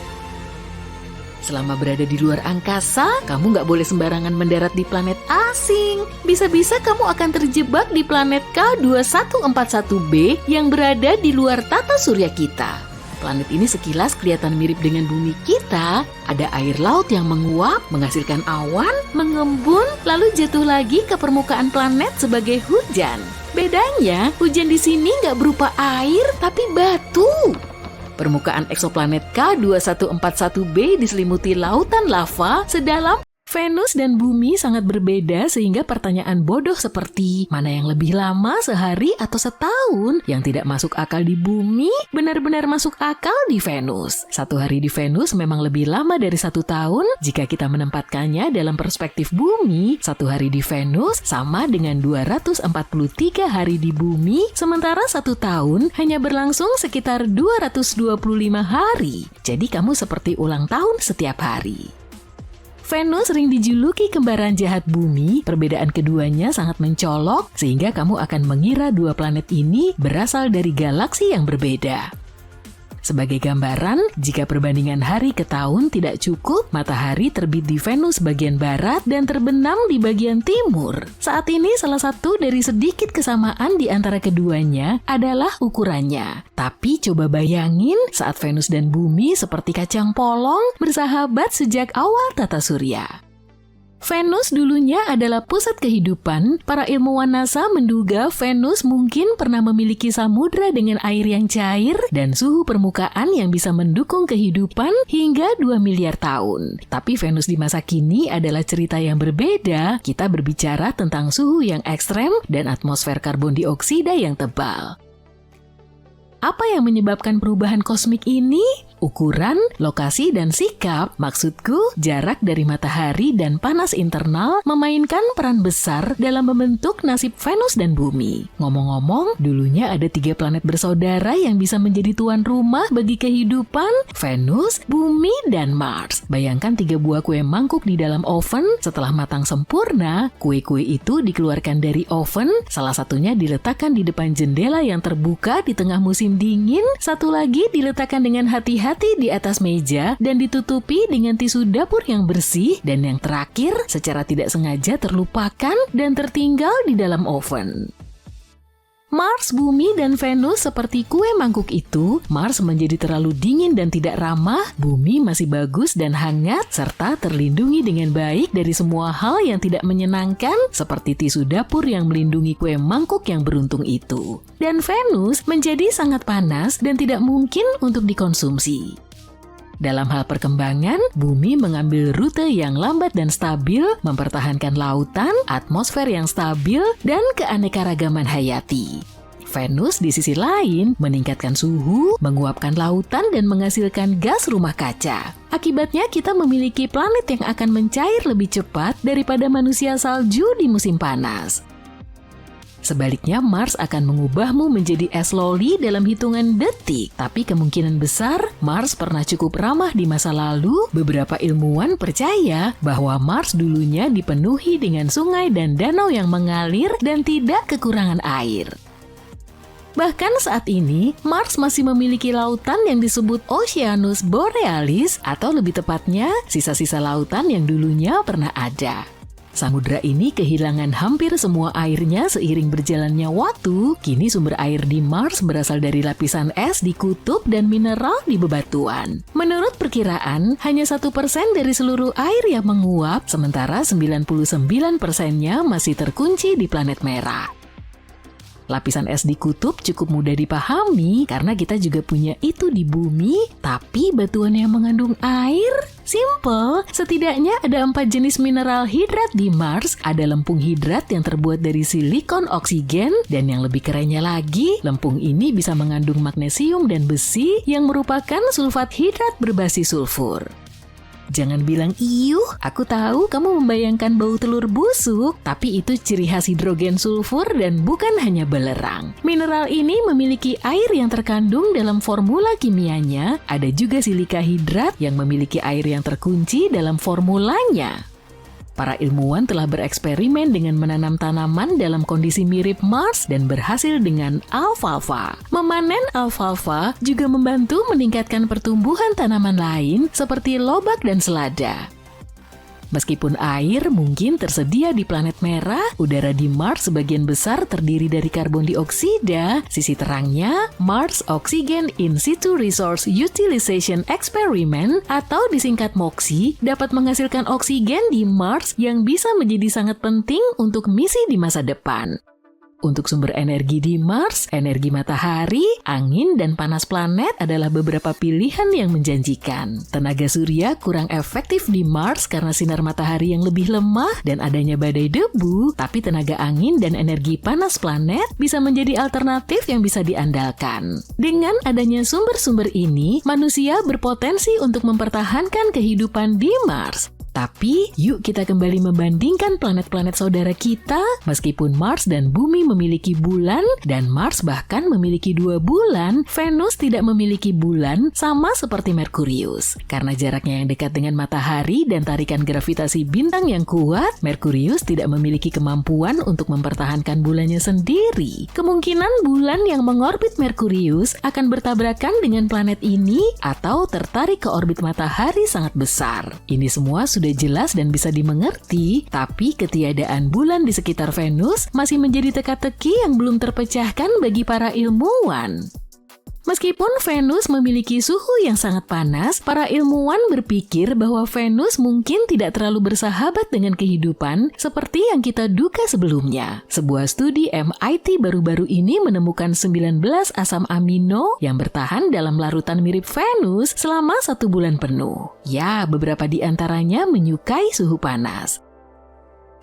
Speaker 4: Selama berada di luar angkasa, kamu nggak boleh sembarangan mendarat di planet asing. Bisa-bisa kamu akan terjebak di planet K2141b yang berada di luar tata surya kita. Planet ini sekilas kelihatan mirip dengan bumi kita. Ada air laut yang menguap, menghasilkan awan, mengembun, lalu jatuh lagi ke permukaan planet sebagai hujan. Bedanya, hujan di sini nggak berupa air, tapi batu. Permukaan eksoplanet K2141b diselimuti lautan lava sedalam. Venus dan bumi sangat berbeda sehingga pertanyaan bodoh seperti mana yang lebih lama, sehari atau setahun, yang tidak masuk akal di bumi benar-benar masuk akal di Venus. 1 hari di Venus memang lebih lama dari 1 tahun. Jika kita menempatkannya dalam perspektif bumi, 1 hari di Venus sama dengan 243 hari di bumi, sementara 1 tahun hanya berlangsung sekitar 225 hari. Jadi kamu seperti ulang tahun setiap hari. Venus sering dijuluki kembaran jahat bumi. Perbedaan keduanya sangat mencolok sehingga kamu akan mengira dua planet ini berasal dari galaksi yang berbeda. Sebagai gambaran, jika perbandingan hari ke tahun tidak cukup, matahari terbit di Venus bagian barat dan terbenam di bagian timur. Saat ini salah satu dari sedikit kesamaan di antara keduanya adalah ukurannya. Tapi coba bayangin saat Venus dan bumi seperti kacang polong bersahabat sejak awal tata surya. Venus dulunya adalah pusat kehidupan. Para ilmuwan NASA menduga Venus mungkin pernah memiliki samudra dengan air yang cair dan suhu permukaan yang bisa mendukung kehidupan hingga 2 miliar tahun. Tapi Venus di masa kini adalah cerita yang berbeda. Kita berbicara tentang suhu yang ekstrem dan atmosfer karbon dioksida yang tebal. Apa yang menyebabkan perubahan kosmik ini? Ukuran, lokasi, dan sikap. Maksudku, jarak dari matahari dan panas internal memainkan peran besar dalam membentuk nasib Venus dan bumi. Ngomong-ngomong, dulunya ada 3 planet bersaudara yang bisa menjadi tuan rumah bagi kehidupan: Venus, bumi, dan Mars. Bayangkan 3 buah kue mangkuk di dalam oven. Setelah matang sempurna, kue-kue itu dikeluarkan dari oven. Salah satunya diletakkan di depan jendela yang terbuka di tengah musim dingin. Satu lagi diletakkan dengan hati-hati di atas meja dan ditutupi dengan tisu dapur yang bersih, dan yang terakhir secara tidak sengaja terlupakan dan tertinggal di dalam oven. Mars, bumi, dan Venus seperti kue mangkuk itu. Mars menjadi terlalu dingin dan tidak ramah, bumi masih bagus dan hangat, serta terlindungi dengan baik dari semua hal yang tidak menyenangkan, seperti tisu dapur yang melindungi kue mangkuk yang beruntung itu. Dan Venus menjadi sangat panas dan tidak mungkin untuk dikonsumsi. Dalam hal perkembangan, bumi mengambil rute yang lambat dan stabil, mempertahankan lautan, atmosfer yang stabil, dan keanekaragaman hayati. Venus di sisi lain meningkatkan suhu, menguapkan lautan, dan menghasilkan gas rumah kaca. Akibatnya kita memiliki planet yang akan mencair lebih cepat daripada manusia salju di musim panas. Sebaliknya, Mars akan mengubahmu menjadi es loli dalam hitungan detik. Tapi kemungkinan besar, Mars pernah cukup ramah di masa lalu. Beberapa ilmuwan percaya bahwa Mars dulunya dipenuhi dengan sungai dan danau yang mengalir dan tidak kekurangan air. Bahkan saat ini, Mars masih memiliki lautan yang disebut Oceanus Borealis, atau lebih tepatnya, sisa-sisa lautan yang dulunya pernah ada. Samudra ini kehilangan hampir semua airnya seiring berjalannya waktu. Kini sumber air di Mars berasal dari lapisan es di kutub dan mineral di bebatuan. Menurut perkiraan, hanya 1% dari seluruh air yang menguap, sementara 99%-nya masih terkunci di planet merah. Lapisan es di kutub cukup mudah dipahami karena kita juga punya itu di bumi, tapi batuan yang mengandung air? Simple, setidaknya ada 4 jenis mineral hidrat di Mars. Ada lempung hidrat yang terbuat dari silikon oksigen, dan yang lebih kerennya lagi, lempung ini bisa mengandung magnesium dan besi yang merupakan sulfat hidrat berbasis sulfur. Jangan bilang iyuh, aku tahu kamu membayangkan bau telur busuk, tapi itu ciri khas hidrogen sulfur dan bukan hanya belerang. Mineral ini memiliki air yang terkandung dalam formula kimianya. Ada juga silika hidrat yang memiliki air yang terkunci dalam formulanya. Para ilmuwan telah bereksperimen dengan menanam tanaman dalam kondisi mirip Mars dan berhasil dengan alfalfa. Memanen alfalfa juga membantu meningkatkan pertumbuhan tanaman lain seperti lobak dan selada. Meskipun air mungkin tersedia di planet merah, udara di Mars sebagian besar terdiri dari karbon dioksida. Sisi terangnya, Mars Oxygen In Situ Resource Utilization Experiment atau disingkat MOXIE dapat menghasilkan oksigen di Mars yang bisa menjadi sangat penting untuk misi di masa depan. Untuk sumber energi di Mars, energi matahari, angin, dan panas planet adalah beberapa pilihan yang menjanjikan. Tenaga surya kurang efektif di Mars karena sinar matahari yang lebih lemah dan adanya badai debu, tapi tenaga angin dan energi panas planet bisa menjadi alternatif yang bisa diandalkan. Dengan adanya sumber-sumber ini, manusia berpotensi untuk mempertahankan kehidupan di Mars. Tapi, yuk kita kembali membandingkan planet-planet saudara kita. Meskipun Mars dan Bumi memiliki bulan, dan Mars bahkan memiliki 2 bulan, Venus tidak memiliki bulan sama seperti Merkurius. Karena jaraknya yang dekat dengan matahari dan tarikan gravitasi bintang yang kuat, Merkurius tidak memiliki kemampuan untuk mempertahankan bulannya sendiri. Kemungkinan bulan yang mengorbit Merkurius akan bertabrakan dengan planet ini atau tertarik ke orbit matahari sangat besar. Ini semua sudah jelas dan bisa dimengerti, tapi ketiadaan bulan di sekitar Venus masih menjadi teka-teki yang belum terpecahkan bagi para ilmuwan. Meskipun Venus memiliki suhu yang sangat panas, para ilmuwan berpikir bahwa Venus mungkin tidak terlalu bersahabat dengan kehidupan seperti yang kita duga sebelumnya. Sebuah studi MIT baru-baru ini menemukan 19 asam amino yang bertahan dalam larutan mirip Venus selama 1 bulan penuh. Ya, beberapa di antaranya menyukai suhu panas.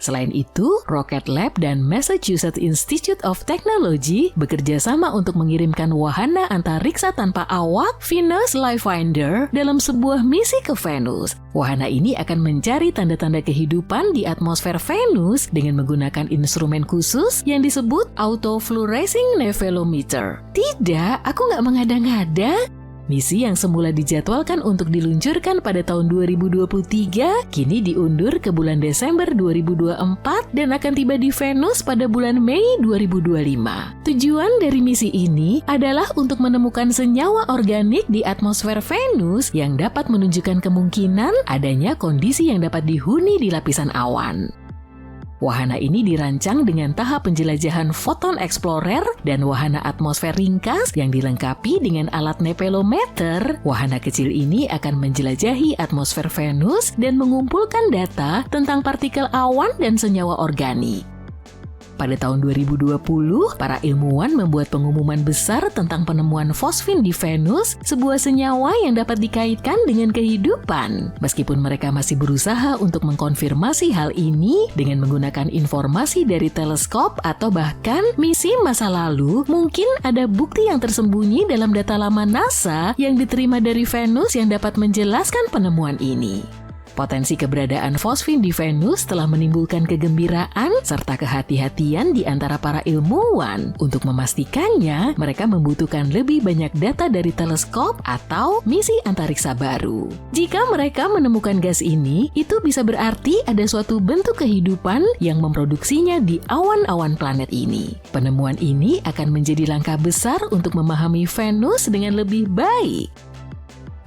Speaker 4: Selain itu, Rocket Lab dan Massachusetts Institute of Technology bekerja sama untuk mengirimkan wahana antariksa tanpa awak Venus Livefinder dalam sebuah misi ke Venus. Wahana ini akan mencari tanda-tanda kehidupan di atmosfer Venus dengan menggunakan instrumen khusus yang disebut Autofluorescing Nevelometer. Tidak, aku nggak mengada-ngada. Misi yang semula dijadwalkan untuk diluncurkan pada tahun 2023 kini diundur ke bulan Desember 2024 dan akan tiba di Venus pada bulan Mei 2025. Tujuan dari misi ini adalah untuk menemukan senyawa organik di atmosfer Venus yang dapat menunjukkan kemungkinan adanya kondisi yang dapat dihuni di lapisan awan. Wahana ini dirancang dengan tahap penjelajahan Photon Explorer dan wahana atmosfer ringkas yang dilengkapi dengan alat nevelometer. Wahana kecil ini akan menjelajahi atmosfer Venus dan mengumpulkan data tentang partikel awan dan senyawa organik. Pada tahun 2020, para ilmuwan membuat pengumuman besar tentang penemuan fosfin di Venus, sebuah senyawa yang dapat dikaitkan dengan kehidupan. Meskipun mereka masih berusaha untuk mengkonfirmasi hal ini dengan menggunakan informasi dari teleskop atau bahkan misi masa lalu, mungkin ada bukti yang tersembunyi dalam data lama NASA yang diterima dari Venus yang dapat menjelaskan penemuan ini. Potensi keberadaan fosfin di Venus telah menimbulkan kegembiraan serta kehati-hatian di antara para ilmuwan. Untuk memastikannya, mereka membutuhkan lebih banyak data dari teleskop atau misi antariksa baru. Jika mereka menemukan gas ini, itu bisa berarti ada suatu bentuk kehidupan yang memproduksinya di awan-awan planet ini. Penemuan ini akan menjadi langkah besar untuk memahami Venus dengan lebih baik.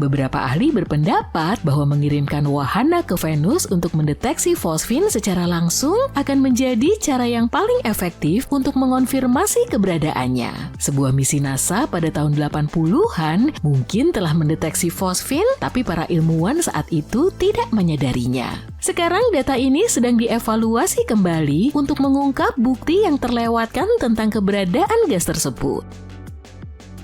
Speaker 4: Beberapa ahli berpendapat bahwa mengirimkan wahana ke Venus untuk mendeteksi fosfin secara langsung akan menjadi cara yang paling efektif untuk mengonfirmasi keberadaannya. Sebuah misi NASA pada tahun 80-an mungkin telah mendeteksi fosfin, tapi para ilmuwan saat itu tidak menyadarinya. Sekarang data ini sedang dievaluasi kembali untuk mengungkap bukti yang terlewatkan tentang keberadaan gas tersebut.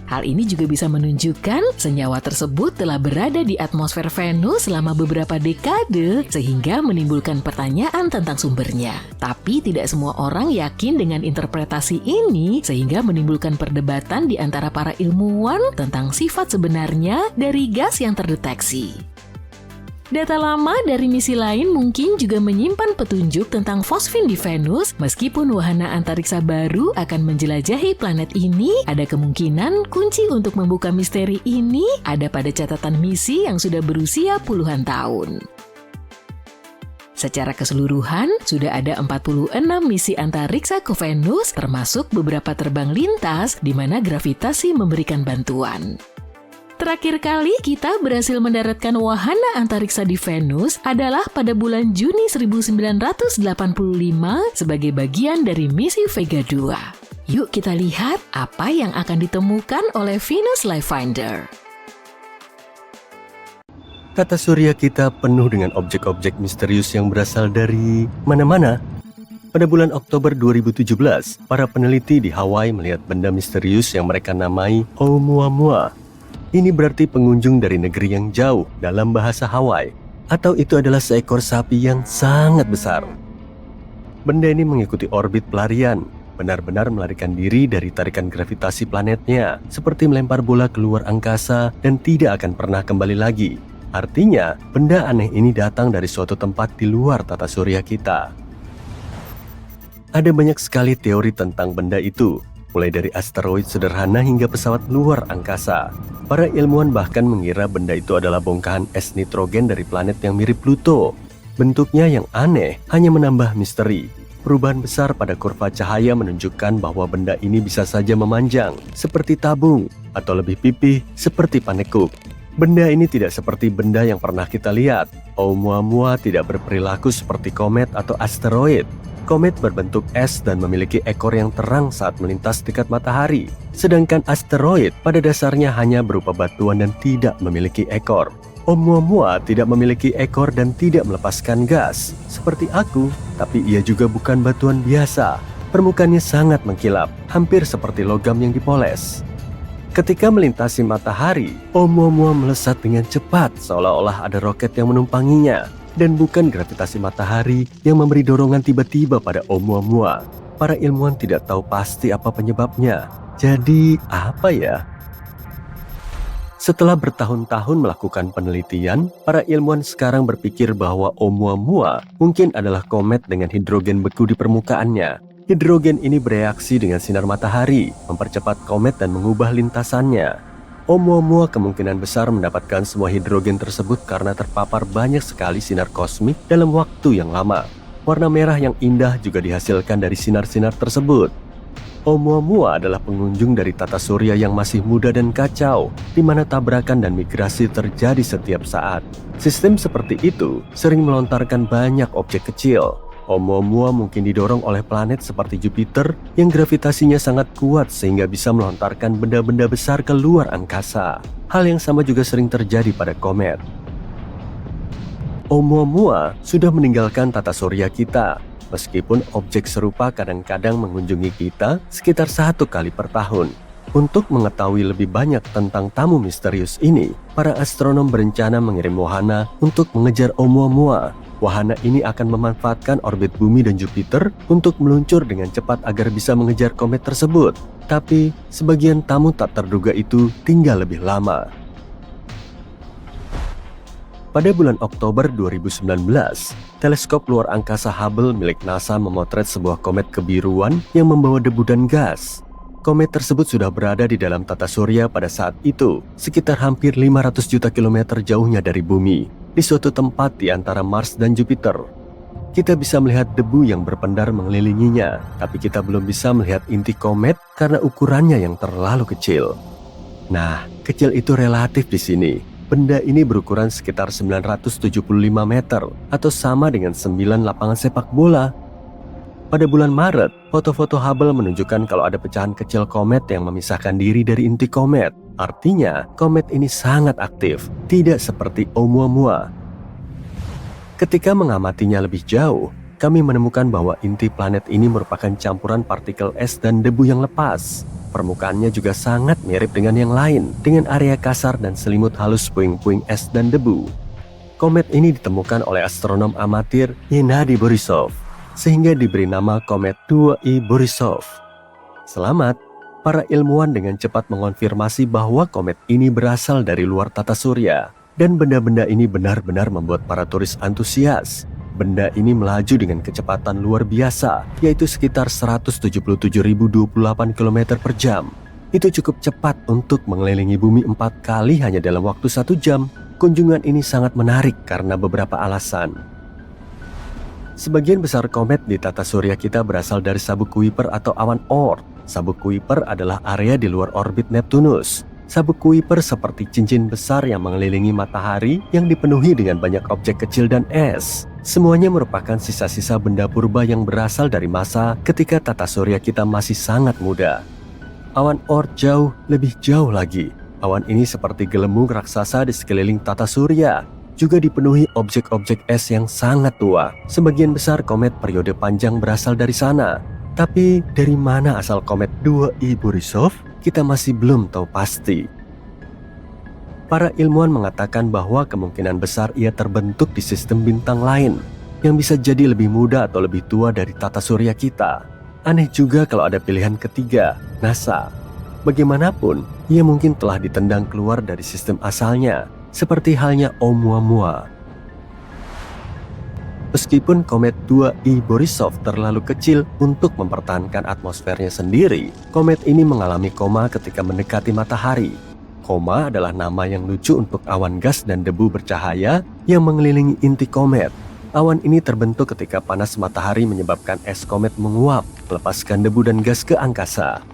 Speaker 4: Hal ini juga bisa menunjukkan senyawa tersebut telah berada di atmosfer Venus selama beberapa dekade sehingga menimbulkan pertanyaan tentang sumbernya. Tapi tidak semua orang yakin dengan interpretasi ini sehingga menimbulkan perdebatan di antara para ilmuwan tentang sifat sebenarnya dari gas yang terdeteksi. Data lama dari misi lain mungkin juga menyimpan petunjuk tentang fosfin di Venus. Meskipun wahana antariksa baru akan menjelajahi planet ini, ada kemungkinan kunci untuk membuka misteri ini ada pada catatan misi yang sudah berusia puluhan tahun. Secara keseluruhan, sudah ada 46 misi antariksa ke Venus, termasuk beberapa terbang lintas di mana gravitasi memberikan bantuan. Terakhir kali kita berhasil mendaratkan wahana antariksa di Venus adalah pada bulan Juni 1985 sebagai bagian dari misi Vega 2. Yuk kita lihat apa yang akan ditemukan oleh Venus Life Finder.
Speaker 2: Tata surya kita penuh dengan objek-objek misterius yang berasal dari mana-mana. Pada bulan Oktober 2017, para peneliti di Hawaii melihat benda misterius yang mereka namai Oumuamua. Ini berarti pengunjung dari negeri yang jauh dalam bahasa Hawaii, atau itu adalah seekor sapi yang sangat besar. Benda ini mengikuti orbit pelarian, benar-benar melarikan diri dari tarikan gravitasi planetnya, seperti melempar bola keluar angkasa dan tidak akan pernah kembali lagi. Artinya, benda aneh ini datang dari suatu tempat di luar tata surya kita. Ada banyak sekali teori tentang benda itu, mulai dari asteroid sederhana hingga pesawat luar angkasa. Para ilmuwan bahkan mengira benda itu adalah bongkahan es nitrogen dari planet yang mirip Pluto. Bentuknya yang aneh hanya menambah misteri. Perubahan besar pada kurva cahaya menunjukkan bahwa benda ini bisa saja memanjang, seperti tabung, atau lebih pipih, seperti panekuk. Benda ini tidak seperti benda yang pernah kita lihat. Oumuamua tidak berperilaku seperti komet atau asteroid. Komet berbentuk es dan memiliki ekor yang terang saat melintas dekat matahari. Sedangkan asteroid pada dasarnya hanya berupa batuan dan tidak memiliki ekor. Oumuamua tidak memiliki ekor dan tidak melepaskan gas. Seperti aku, tapi ia juga bukan batuan biasa. Permukaannya sangat mengkilap, hampir seperti logam yang dipoles. Ketika melintasi matahari, Oumuamua melesat dengan cepat seolah-olah ada roket yang menumpanginya. Dan bukan gravitasi matahari yang memberi dorongan tiba-tiba pada Oumuamua. Para ilmuwan tidak tahu pasti apa penyebabnya. Jadi, apa ya? Setelah bertahun-tahun melakukan penelitian, para ilmuwan sekarang berpikir bahwa Oumuamua mungkin adalah komet dengan hidrogen beku di permukaannya. Hidrogen ini bereaksi dengan sinar matahari, mempercepat komet dan mengubah lintasannya. Oumuamua kemungkinan besar mendapatkan semua hidrogen tersebut karena terpapar banyak sekali sinar kosmik dalam waktu yang lama. Warna merah yang indah juga dihasilkan dari sinar-sinar tersebut. Oumuamua adalah pengunjung dari tata surya yang masih muda dan kacau, di mana tabrakan dan migrasi terjadi setiap saat. Sistem seperti itu sering melontarkan banyak objek kecil. Oumuamua mungkin didorong oleh planet seperti Jupiter yang gravitasinya sangat kuat sehingga bisa melontarkan benda-benda besar ke luar angkasa. Hal yang sama juga sering terjadi pada komet. Oumuamua sudah meninggalkan tata surya kita, meskipun objek serupa kadang-kadang mengunjungi kita sekitar 1 kali per tahun. Untuk mengetahui lebih banyak tentang tamu misterius ini, para astronom berencana mengirim wahana untuk mengejar Oumuamua. Wahana ini akan memanfaatkan orbit bumi dan Jupiter untuk meluncur dengan cepat agar bisa mengejar komet tersebut. Tapi, sebagian tamu tak terduga itu tinggal lebih lama. Pada bulan Oktober 2019, teleskop luar angkasa Hubble milik NASA memotret sebuah komet kebiruan yang membawa debu dan gas. Komet tersebut sudah berada di dalam tata surya pada saat itu, sekitar hampir 500 juta kilometer jauhnya dari bumi, di suatu tempat di antara Mars dan Jupiter. Kita bisa melihat debu yang berpendar mengelilinginya, tapi kita belum bisa melihat inti komet karena ukurannya yang terlalu kecil. Nah, kecil itu relatif di sini. Benda ini berukuran sekitar 975 meter atau sama dengan 9 lapangan sepak bola. Pada bulan Maret, foto-foto Hubble menunjukkan kalau ada pecahan kecil komet yang memisahkan diri dari inti komet. Artinya, komet ini sangat aktif, tidak seperti Oumuamua. Ketika mengamatinya lebih jauh, kami menemukan bahwa inti planet ini merupakan campuran partikel es dan debu yang lepas. Permukaannya juga sangat mirip dengan yang lain, dengan area kasar dan selimut halus puing-puing es dan debu. Komet ini ditemukan oleh astronom amatir Gennady Borisov, sehingga diberi nama Komet 2I Borisov. Selamat, para ilmuwan dengan cepat mengonfirmasi bahwa komet ini berasal dari luar tata surya. Dan benda-benda ini benar-benar membuat para turis antusias. Benda ini melaju dengan kecepatan luar biasa, yaitu sekitar 177.028 km per jam. Itu cukup cepat untuk mengelilingi bumi 4 kali hanya dalam waktu 1 jam. Kunjungan ini sangat menarik karena beberapa alasan. Sebagian besar komet di tata surya kita berasal dari sabuk Kuiper atau awan Oort. Sabuk Kuiper adalah area di luar orbit Neptunus. Sabuk Kuiper seperti cincin besar yang mengelilingi matahari yang dipenuhi dengan banyak objek kecil dan es. Semuanya merupakan sisa-sisa benda purba yang berasal dari masa ketika tata surya kita masih sangat muda. Awan Oort lebih jauh lagi. Awan ini seperti gelembung raksasa di sekeliling tata surya. Juga dipenuhi objek-objek es yang sangat tua. Sebagian besar komet periode panjang berasal dari sana. Tapi dari mana asal komet 2I Borisov? Kita masih belum tahu pasti. Para ilmuwan mengatakan bahwa kemungkinan besar ia terbentuk di sistem bintang lain yang bisa jadi lebih muda atau lebih tua dari tata surya kita. Aneh juga kalau ada pilihan ketiga, NASA. Bagaimanapun, ia mungkin telah ditendang keluar dari sistem asalnya, seperti halnya Oumuamua. Meskipun komet 2I Borisov terlalu kecil untuk mempertahankan atmosfernya sendiri, komet ini mengalami koma ketika mendekati matahari. Koma adalah nama yang lucu untuk awan gas dan debu bercahaya yang mengelilingi inti komet. Awan ini terbentuk ketika panas matahari menyebabkan es komet menguap, melepaskan debu dan gas ke angkasa.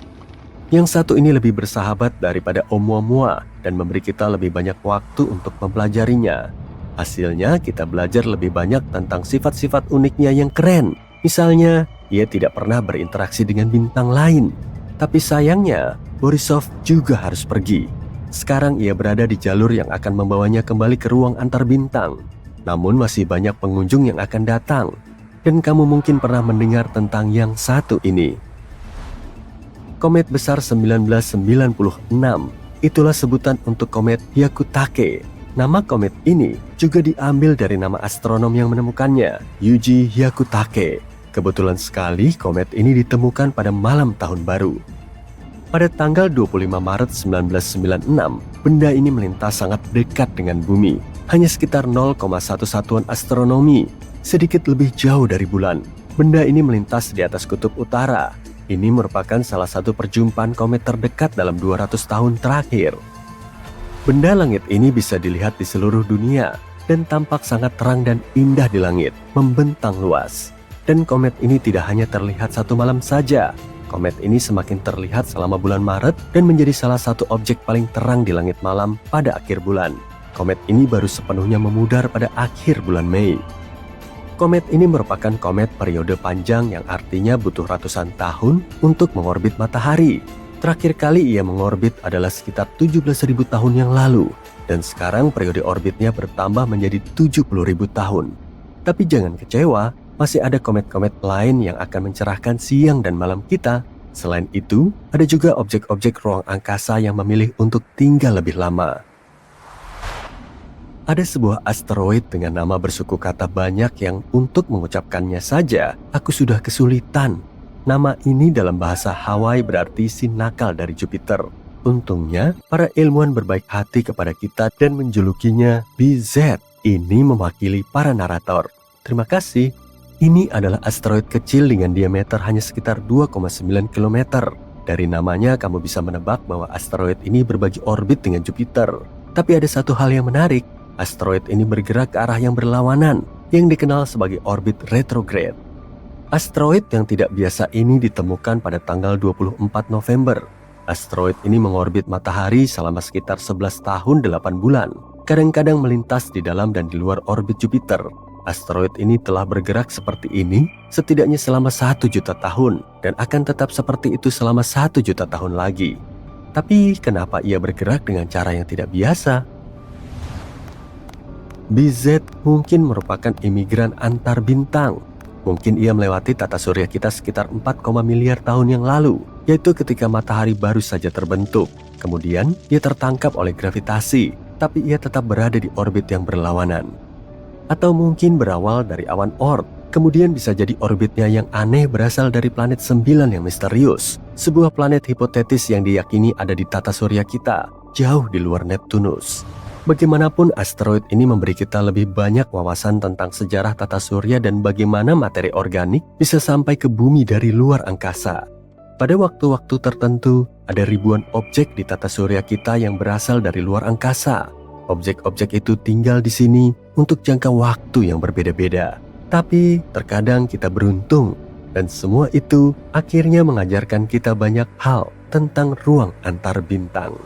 Speaker 2: Yang satu ini lebih bersahabat daripada Oumuamua dan memberi kita lebih banyak waktu untuk mempelajarinya. Hasilnya, kita belajar lebih banyak tentang sifat-sifat uniknya yang keren. Misalnya, ia tidak pernah berinteraksi dengan bintang lain. Tapi sayangnya, Borisov juga harus pergi. Sekarang ia berada di jalur yang akan membawanya kembali ke ruang antar bintang. Namun masih banyak pengunjung yang akan datang. Dan kamu mungkin pernah mendengar tentang yang satu ini. Komet besar 1996, itulah sebutan untuk komet Hyakutake. Nama komet ini juga diambil dari nama astronom yang menemukannya, Yuji Hyakutake. Kebetulan sekali komet ini ditemukan pada malam tahun baru. Pada tanggal 25 Maret 1996, benda ini melintas sangat dekat dengan bumi, hanya sekitar 0,1 satuan astronomi, sedikit lebih jauh dari bulan. Benda ini melintas di atas kutub utara. Ini merupakan salah satu perjumpaan komet terdekat dalam 200 tahun terakhir. Benda langit ini bisa dilihat di seluruh dunia dan tampak sangat terang dan indah di langit, membentang luas. Dan komet ini tidak hanya terlihat satu malam saja. Komet ini semakin terlihat selama bulan Maret dan menjadi salah satu objek paling terang di langit malam pada akhir bulan. Komet ini baru sepenuhnya memudar pada akhir bulan Mei. Komet ini merupakan komet periode panjang yang artinya butuh ratusan tahun untuk mengorbit matahari. Terakhir kali ia mengorbit adalah sekitar 17.000 tahun yang lalu, dan sekarang periode orbitnya bertambah menjadi 70.000 tahun. Tapi jangan kecewa, masih ada komet-komet lain yang akan mencerahkan siang dan malam kita. Selain itu, ada juga objek-objek ruang angkasa yang memilih untuk tinggal lebih lama. Ada sebuah asteroid dengan nama bersuku kata banyak yang untuk mengucapkannya saja, aku sudah kesulitan. Nama ini dalam bahasa Hawaii berarti si nakal dari Jupiter. Untungnya, para ilmuwan berbaik hati kepada kita dan menjulukinya BZ. Ini mewakili para narator. Terima kasih. Ini adalah asteroid kecil dengan diameter hanya sekitar 2,9 km. Dari namanya, kamu bisa menebak bahwa asteroid ini berbagi orbit dengan Jupiter. Tapi ada satu hal yang menarik. Asteroid ini bergerak ke arah yang berlawanan, yang dikenal sebagai orbit retrograde. Asteroid yang tidak biasa ini ditemukan pada tanggal 24 November. Asteroid ini mengorbit matahari selama sekitar 11 tahun 8 bulan. Kadang-kadang melintas di dalam dan di luar orbit Jupiter. Asteroid ini telah bergerak seperti ini setidaknya selama 1 juta tahun dan akan tetap seperti itu selama 1 juta tahun lagi. Tapi kenapa ia bergerak dengan cara yang tidak biasa? BZ mungkin merupakan imigran antar bintang. Mungkin ia melewati tata surya kita sekitar 4, miliar tahun yang lalu, yaitu ketika matahari baru saja terbentuk. Kemudian ia tertangkap oleh gravitasi, tapi ia tetap berada di orbit yang berlawanan. Atau mungkin berawal dari awan Oort, kemudian bisa jadi orbitnya yang aneh berasal dari planet 9 yang misterius, sebuah planet hipotetis yang diyakini ada di tata surya kita, jauh di luar Neptunus. Bagaimanapun, asteroid ini memberi kita lebih banyak wawasan tentang sejarah tata surya dan bagaimana materi organik bisa sampai ke bumi dari luar angkasa. Pada waktu-waktu tertentu, ada ribuan objek di tata surya kita yang berasal dari luar angkasa. Objek-objek itu tinggal di sini untuk jangka waktu yang berbeda-beda. Tapi terkadang kita beruntung, dan semua itu akhirnya mengajarkan kita banyak hal tentang ruang antar bintang.